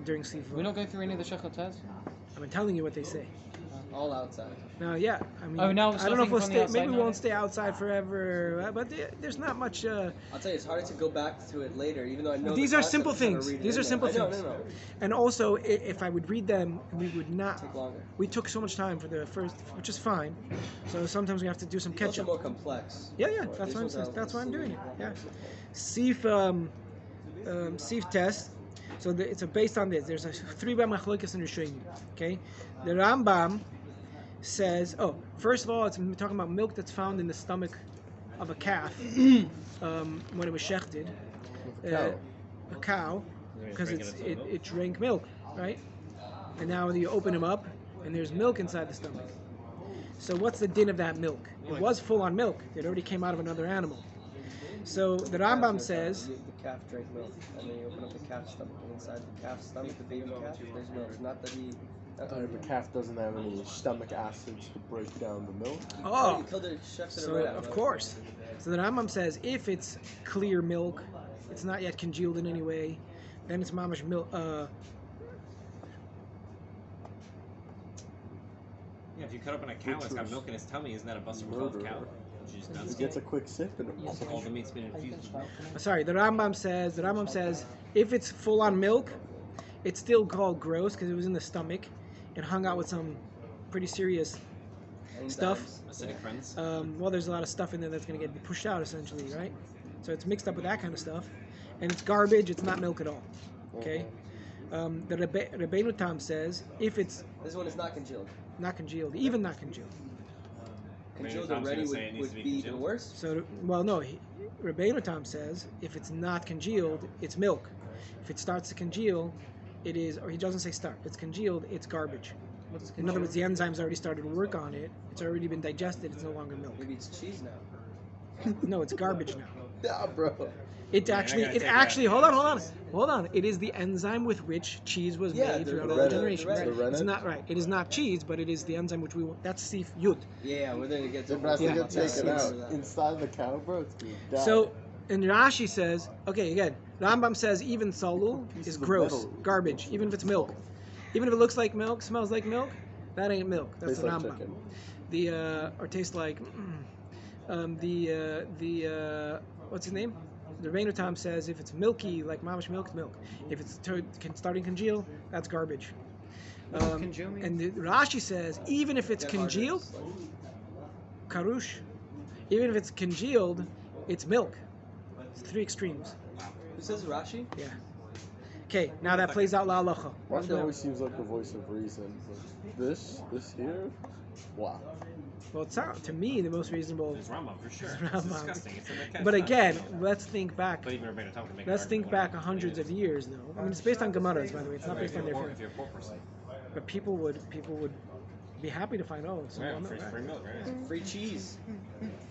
Speaker 1: during Sif.
Speaker 3: We're not going through any of the shachotaz.
Speaker 1: I've been telling you what they say.
Speaker 2: All outside.
Speaker 1: Now, yeah, I mean,
Speaker 3: Oh, now
Speaker 1: I don't know if we'll
Speaker 3: something from the
Speaker 1: stay. Maybe
Speaker 3: outside
Speaker 1: we
Speaker 3: now?
Speaker 1: won't stay outside forever, but there's not much.
Speaker 2: I'll tell you, it's harder to go back to it later, even though I know
Speaker 1: These
Speaker 2: the
Speaker 1: are
Speaker 2: concept,
Speaker 1: simple
Speaker 2: it's harder to
Speaker 1: things.
Speaker 2: read it
Speaker 1: These
Speaker 2: in
Speaker 1: are
Speaker 2: there.
Speaker 1: simple
Speaker 2: I know,
Speaker 1: things.
Speaker 2: No.
Speaker 1: And also, if I would read them, we would not.
Speaker 2: Take longer.
Speaker 1: We took so much time for the first, which is fine. So sometimes we have to do some
Speaker 2: It's
Speaker 1: catch
Speaker 2: also
Speaker 1: up.
Speaker 2: more complex.
Speaker 1: Yeah,
Speaker 2: These
Speaker 1: that's
Speaker 2: ones are
Speaker 1: that's why I'm doing it. Yeah.
Speaker 2: simple.
Speaker 1: Sif test. So it's based on this. There's a 3 machlokas in Rishonim. Okay, the Rambam says. Oh, first of all, it's talking about milk that's found in the stomach of a calf when it was shechted.
Speaker 5: Cow.
Speaker 1: A cow,
Speaker 4: Maybe
Speaker 1: because
Speaker 4: drinking its own milk.
Speaker 1: it drank milk, right? And now you open him up, and there's milk inside the stomach. So what's the din of that milk? It was full on milk. It already came out of another animal. So the Rambam says.
Speaker 2: The calf drank milk, and then you open up the calf's stomach, and inside the calf's stomach, the baby calf, there's milk. Not that he.
Speaker 5: The calf doesn't have any stomach acids to break down the milk.
Speaker 1: Oh,
Speaker 2: You killed it, chefs it
Speaker 1: so
Speaker 2: right out.
Speaker 1: of course. So the Rambam says if it's clear milk, it's not yet congealed in any way, then it's mamash milk.
Speaker 4: Yeah, if you cut open a cow and it's got milk in its tummy, isn't that a Bassar Bicholov
Speaker 5: Murder.
Speaker 4: cow? Which is done
Speaker 5: He gets a quick sip and
Speaker 4: all the meat's been infused with milk.
Speaker 1: Sorry, the Rambam says if it's full on milk, it's still called gross because it was in the stomach and hung out with some pretty serious stuff.
Speaker 4: Acidic friends.
Speaker 1: Well, there's a lot of stuff in there that's going to get pushed out essentially, right? So it's mixed up with that kind of stuff, and it's garbage. It's not milk at all. Okay. The Rebbeinu Tam says if it's
Speaker 2: This one is not congealed.
Speaker 1: not congealed, even not congealed,
Speaker 2: congealed
Speaker 4: Tom's
Speaker 2: already
Speaker 4: gonna say it needs
Speaker 2: would
Speaker 4: to be
Speaker 2: be even
Speaker 4: congealed?
Speaker 2: worse.
Speaker 1: So, well, no. Rabbeinu Tam says if it's not congealed, it's milk. If it starts to congeal, it is, or he doesn't say start. If it's congealed, it's garbage.
Speaker 3: What's
Speaker 1: In other words, the enzymes already started to work on it. It's already been digested. It's no longer milk.
Speaker 2: Maybe it's cheese now.
Speaker 1: No, it's garbage now.
Speaker 5: Nah, bro.
Speaker 1: It
Speaker 4: Yeah, I
Speaker 1: actually,
Speaker 4: gotta
Speaker 1: it
Speaker 4: take
Speaker 1: actually.
Speaker 4: that.
Speaker 1: Hold on. It is the enzyme with which cheese was
Speaker 2: Yeah,
Speaker 1: made
Speaker 2: the-
Speaker 1: throughout
Speaker 2: the-
Speaker 1: all
Speaker 2: the-
Speaker 1: generations.
Speaker 2: the-
Speaker 5: the
Speaker 1: It's
Speaker 5: rennet?
Speaker 1: not right. It is not cheese, but it is the enzyme which we. That's Sif Yud.
Speaker 2: Yeah, we're gonna get to.
Speaker 5: If that's
Speaker 1: Yeah.
Speaker 5: gonna take it
Speaker 2: Yeah.
Speaker 5: out inside the cow, bro, it's gonna die.
Speaker 1: So, and Rashi says, okay, again, Rambam says even salul
Speaker 5: Pieces
Speaker 1: is
Speaker 5: of
Speaker 1: gross,
Speaker 5: metal.
Speaker 1: garbage. Even if it's milk, even if it looks like milk, smells like milk, that ain't milk. That's
Speaker 5: Tastes
Speaker 1: the
Speaker 5: like
Speaker 1: Rambam.
Speaker 5: chicken.
Speaker 1: The or tastes like what's his name? The Rabbeinu Tam says if it's milky, like mamish milk, it's milk. If it's starting to congeal, that's garbage.
Speaker 3: Congeal means?
Speaker 1: And the Rashi says even if it's congealed, karush, even if it's congealed, it's milk. It's three extremes.
Speaker 2: Who says Rashi?
Speaker 1: Yeah. Okay, now that plays out la halacha.
Speaker 5: Rashi always seems like the voice of reason. But this here, wow.
Speaker 1: Well, it's not, to me the most reasonable.
Speaker 4: It's Rambam for sure.
Speaker 1: It's
Speaker 4: It's
Speaker 1: Rambam.
Speaker 4: disgusting. It's a catch
Speaker 1: But
Speaker 4: not,
Speaker 1: again,
Speaker 4: you know.
Speaker 1: let's think back.
Speaker 4: But even Rabbeinu Tam can make
Speaker 1: Let's
Speaker 4: an
Speaker 1: think
Speaker 4: argument
Speaker 1: back
Speaker 4: why
Speaker 1: hundreds
Speaker 4: it
Speaker 1: of
Speaker 4: is.
Speaker 1: years, though. I mean, it's based on Gemaras, by the way. It's not
Speaker 4: Right,
Speaker 1: based on
Speaker 4: if
Speaker 1: their.
Speaker 4: you're if you're a poor person.
Speaker 1: But people would be happy to find out. So
Speaker 4: Yeah,
Speaker 1: I'm not
Speaker 4: free,
Speaker 1: right.
Speaker 4: free milk, right?
Speaker 2: Free cheese.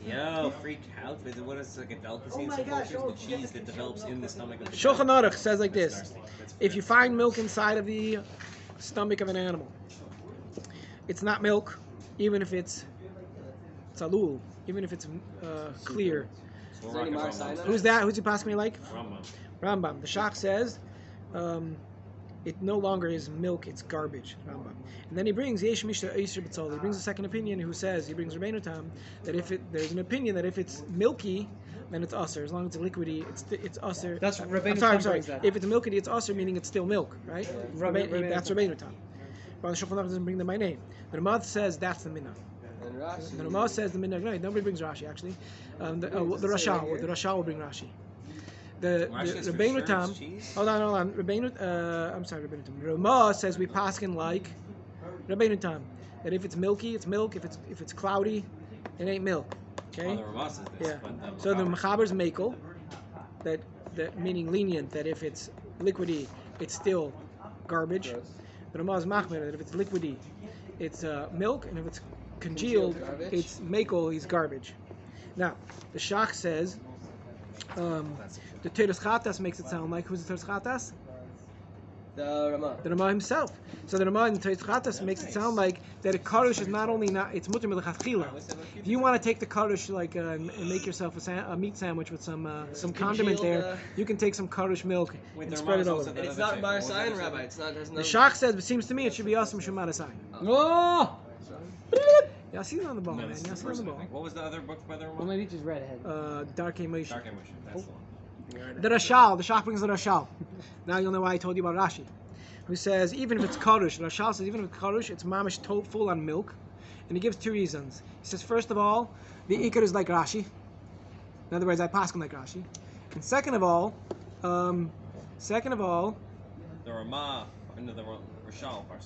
Speaker 4: Yo, free cow. What is like a delicacy in some cultures? The cheese that develops in the stomach of the
Speaker 1: Shulchan
Speaker 4: cow.
Speaker 1: Aruch says like
Speaker 4: That's
Speaker 1: this:
Speaker 4: nasty. That's
Speaker 1: if you find milk inside of the stomach of an animal, it's not milk, even if it's tzalul, even if it's clear.
Speaker 4: So
Speaker 2: Is
Speaker 4: we're
Speaker 2: there any
Speaker 4: rocking
Speaker 2: Mar
Speaker 4: Rambam.
Speaker 2: Sinai?
Speaker 1: Who's that? Who's he passing me like?
Speaker 4: Rambam.
Speaker 1: Rambam. The Shach says it no longer is milk, it's garbage. Rambam. And then he brings Yesh Mishra Eisher B'tzol. He brings a second opinion who says, he brings Rabbeinu Tam, that there's an opinion that if it's milky, then it's usher. As long as it's liquidy, it's usher.
Speaker 3: That's Rabbeinu
Speaker 1: I'm
Speaker 3: Tam
Speaker 1: sorry.
Speaker 3: brings that.
Speaker 1: If it's milky, it's usher, meaning it's still milk, right?
Speaker 3: Rabbeinu
Speaker 1: That's
Speaker 3: Tam.
Speaker 1: Rabbeinu Tam. But the Shulchan Aruch doesn't bring them by name. The Ramah says that's the minhag.
Speaker 2: And Rashi.
Speaker 1: The Ramah says the minhag. No, nobody brings Rashi actually. The
Speaker 2: does it say right here?
Speaker 1: Rashal will bring Rashi. The
Speaker 4: Rashi says for
Speaker 1: Rabbeinu
Speaker 4: sure
Speaker 1: Tam.
Speaker 4: it's cheese?
Speaker 1: Hold on. Rabbeinu. I'm sorry, Rabbeinu Tam. Ramah says we paskin like Rabbeinu Tam. That if it's milky, it's milk. If it's cloudy, it ain't milk. Okay.
Speaker 4: Well, the Ramah says this,
Speaker 1: Yeah.
Speaker 4: but
Speaker 1: So the
Speaker 4: Mechaber-
Speaker 1: Mechaber's makel, that meaning lenient, that if it's liquidy, it's still garbage.
Speaker 5: Gross.
Speaker 1: The Ramah is machmer, that if it's liquidy, it's milk, and if it's congealed,
Speaker 2: Congealed garbage?
Speaker 1: it's makel, is garbage. Now, the Shach says, the Teres Chatas makes it sound like, who's the Teres Chatas?
Speaker 2: The Ramah.
Speaker 1: The Ramah himself. So the Ramah in the Teres Chatas makes it sound like that a karush is not only not, it's mutter milchachila. If you want to take the karush like and make yourself a meat sandwich with some condiment
Speaker 2: congealed,
Speaker 1: there, you can take some karush milk
Speaker 4: Wait,
Speaker 1: and
Speaker 4: the
Speaker 1: spread it
Speaker 4: Ramah
Speaker 1: all
Speaker 4: also
Speaker 1: over.
Speaker 2: And
Speaker 4: said
Speaker 2: it's
Speaker 4: the other
Speaker 2: not
Speaker 4: thing.
Speaker 2: Bar
Speaker 4: What was the
Speaker 2: Sign,
Speaker 4: other
Speaker 2: Rabbi.
Speaker 4: thing?
Speaker 2: It's not. There's no.
Speaker 1: The Shach says, but it seems to me it should be awesome Shemana sign.
Speaker 3: Oh!
Speaker 1: Yeah, see it on the ball,
Speaker 4: No,
Speaker 1: man.
Speaker 4: this is
Speaker 1: Yeah,
Speaker 4: the
Speaker 1: see it on
Speaker 4: first
Speaker 1: the
Speaker 4: one, I
Speaker 1: ball.
Speaker 4: think. What was the other book by the
Speaker 3: Well,
Speaker 4: Ramah?
Speaker 3: maybe just read ahead.
Speaker 1: Dark Moshe.
Speaker 4: Dark Emotion. That's the one.
Speaker 1: The Rashal, the Shach brings the Rashal. Now you'll know why I told you about Rashi. Who says, even if it's Karush, Rashal says, even if it's Karush, it's mamish full on milk. And he gives two reasons. He says, first of all, the Iker is like Rashi. In other words, I pass him like Rashi. And second of all,
Speaker 4: The Ramah, no, the Rashal part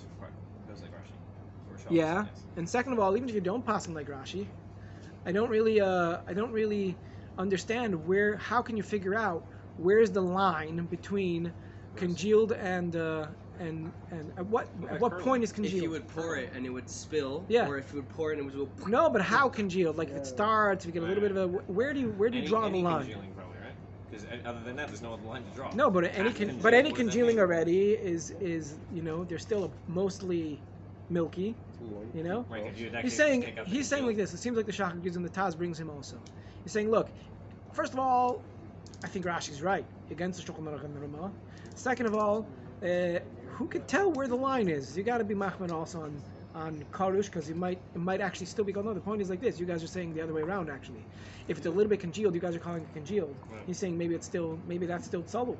Speaker 4: goes like Rashi. Rashal,
Speaker 1: yeah.
Speaker 4: yes.
Speaker 1: And second of all, even if you don't pass him like Rashi, I don't really understand how can you figure out where's the line between congealed and at what point is
Speaker 2: If
Speaker 1: congealed?
Speaker 2: you would pour it and it would spill,
Speaker 1: Yeah.
Speaker 2: or if you would pour it and it would.
Speaker 1: No, but how congealed? Like if it starts, if you get a little bit of a where do you draw the
Speaker 4: Any
Speaker 1: line?
Speaker 4: congealing, probably, right? Because other than that, there's no other line to draw.
Speaker 1: No, but
Speaker 4: Half
Speaker 1: any
Speaker 4: congealed,
Speaker 1: but any
Speaker 4: what does that
Speaker 1: congealing
Speaker 4: mean?
Speaker 1: already is they're still mostly milky. You know.
Speaker 4: Right, if you would
Speaker 1: He's
Speaker 4: actually
Speaker 1: saying
Speaker 4: take out the
Speaker 1: he's saying like
Speaker 4: congealed.
Speaker 1: this. It seems like the Shach gives him the Taz brings him also. He's saying, look, first of all, I think Rashi's right against the Shulchan Aruch and the Ramah. Second of all, who could tell where the line is? You got to be machman also on karush because it might actually still be. No, the point is like this. You guys are saying the other way around actually. If it's a little bit congealed, you guys are calling it congealed.
Speaker 4: Right.
Speaker 1: He's saying maybe that's still tzalul.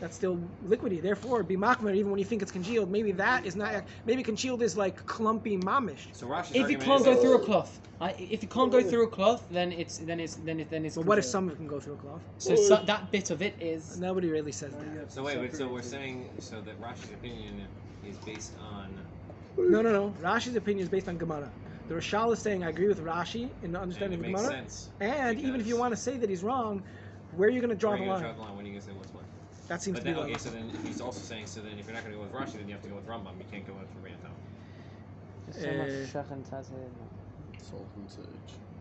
Speaker 1: That's still liquidy. Therefore, be machmer even when you think it's congealed. Maybe that is not. Maybe congealed is like clumpy mamish.
Speaker 4: So Rashi's
Speaker 3: If you
Speaker 4: argument
Speaker 3: can't
Speaker 4: is
Speaker 3: go
Speaker 4: that-
Speaker 3: through a cloth, if you can't go through a cloth, then it's.
Speaker 1: But what if
Speaker 3: congealed.
Speaker 1: some of it can go through a cloth?
Speaker 3: So that bit of it is.
Speaker 1: Nobody really says that.
Speaker 4: So wait, so we're saying that Rashi's opinion is based on.
Speaker 1: No. Rashi's opinion is based on Gemara. The Rashal is saying, I agree with Rashi in the understanding
Speaker 4: And
Speaker 1: of
Speaker 4: it
Speaker 1: the
Speaker 4: makes
Speaker 1: Gemara.
Speaker 4: sense.
Speaker 1: And even if you
Speaker 4: because-
Speaker 1: want to say that he's wrong, where are you going to draw
Speaker 4: Where
Speaker 1: the
Speaker 4: are you
Speaker 1: line?
Speaker 4: gonna draw the line? When are you gonna say what's what?
Speaker 1: That seems
Speaker 4: But
Speaker 1: to be
Speaker 4: then,
Speaker 1: the
Speaker 4: okay, so then he's also saying, so then if you're not gonna go with Rashi, then you have to go with Rambam. You can't go with Rabbeinu Tam.
Speaker 5: Salt and sage.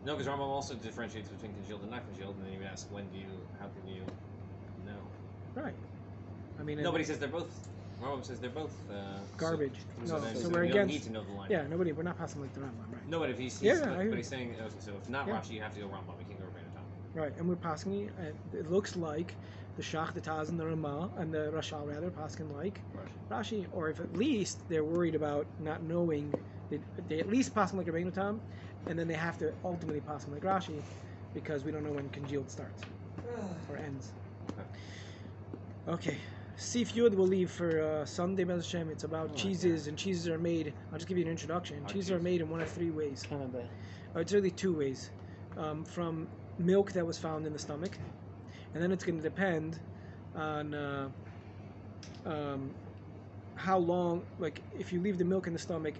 Speaker 4: No, because Rambam also differentiates between congealed and not congealed, and then you ask, how can you know?
Speaker 1: Right. I mean,
Speaker 4: Nobody says they're both. Rambam says they're both
Speaker 1: garbage.
Speaker 4: So,
Speaker 1: No,
Speaker 4: then,
Speaker 1: so
Speaker 4: so
Speaker 1: we're
Speaker 4: you don't
Speaker 1: against.
Speaker 4: need to know the line.
Speaker 1: Yeah, we're not passing like the Rambam, right?
Speaker 4: No, but if he's
Speaker 1: Yeah, I
Speaker 4: but
Speaker 1: agree.
Speaker 4: he's saying, okay, so if not
Speaker 1: Yeah.
Speaker 4: Rashi, you have to go Rambam. You can't go Rabbeinu Tam.
Speaker 1: Right, and we're passing. It looks like the Shach, the Taz, and the Ramah, and the Rashal rather, passing like Rashi, or if at least they're worried about not knowing, they at least passing like Rabbeinu Tam, and then they have to ultimately pass like Rashi, because we don't know when congealed starts or ends. Okay, Sif Yud we'll leave for Sunday, Bez Hashem. It's about cheeses, and cheeses are made. I'll just give you an introduction. Cheeses are made in one of three ways. It's really two ways. From milk that was found in the stomach, and then it's going to depend on how long. Like if you leave the milk in the stomach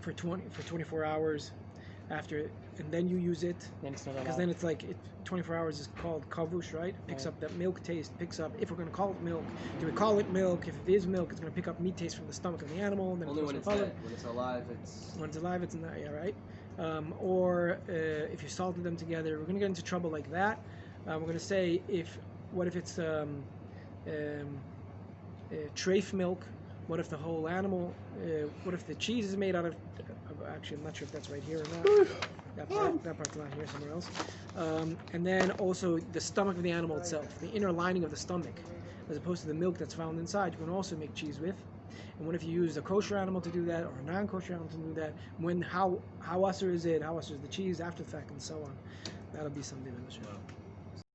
Speaker 1: for 24 hours after, and then you use it, because then it's like 24 hours is called kavush, right? Picks up that milk taste. Picks up, if we're going to call it milk, do we call it milk? If it is milk, it's going to pick up meat taste from the stomach of the animal. And then
Speaker 2: Only
Speaker 1: it
Speaker 2: when
Speaker 1: goes
Speaker 2: it's
Speaker 1: to
Speaker 2: dead. When it's alive, it's.
Speaker 1: when it's alive, it's not, yeah, right? Or if you salted them together, we're going to get into trouble like that. We're going to say what if it's treif milk? What if the whole animal? What if the cheese is made out of? Actually, I'm not sure if that's right here or not. That part's not here, somewhere else. And then also the stomach of the animal itself, the inner lining of the stomach, as opposed to the milk that's found inside. You can also make cheese with. And what if you use a kosher animal to do that, or a non-kosher animal to do that? How usher is it? How usher is the cheese after the fact, and so on. That'll be something in the show.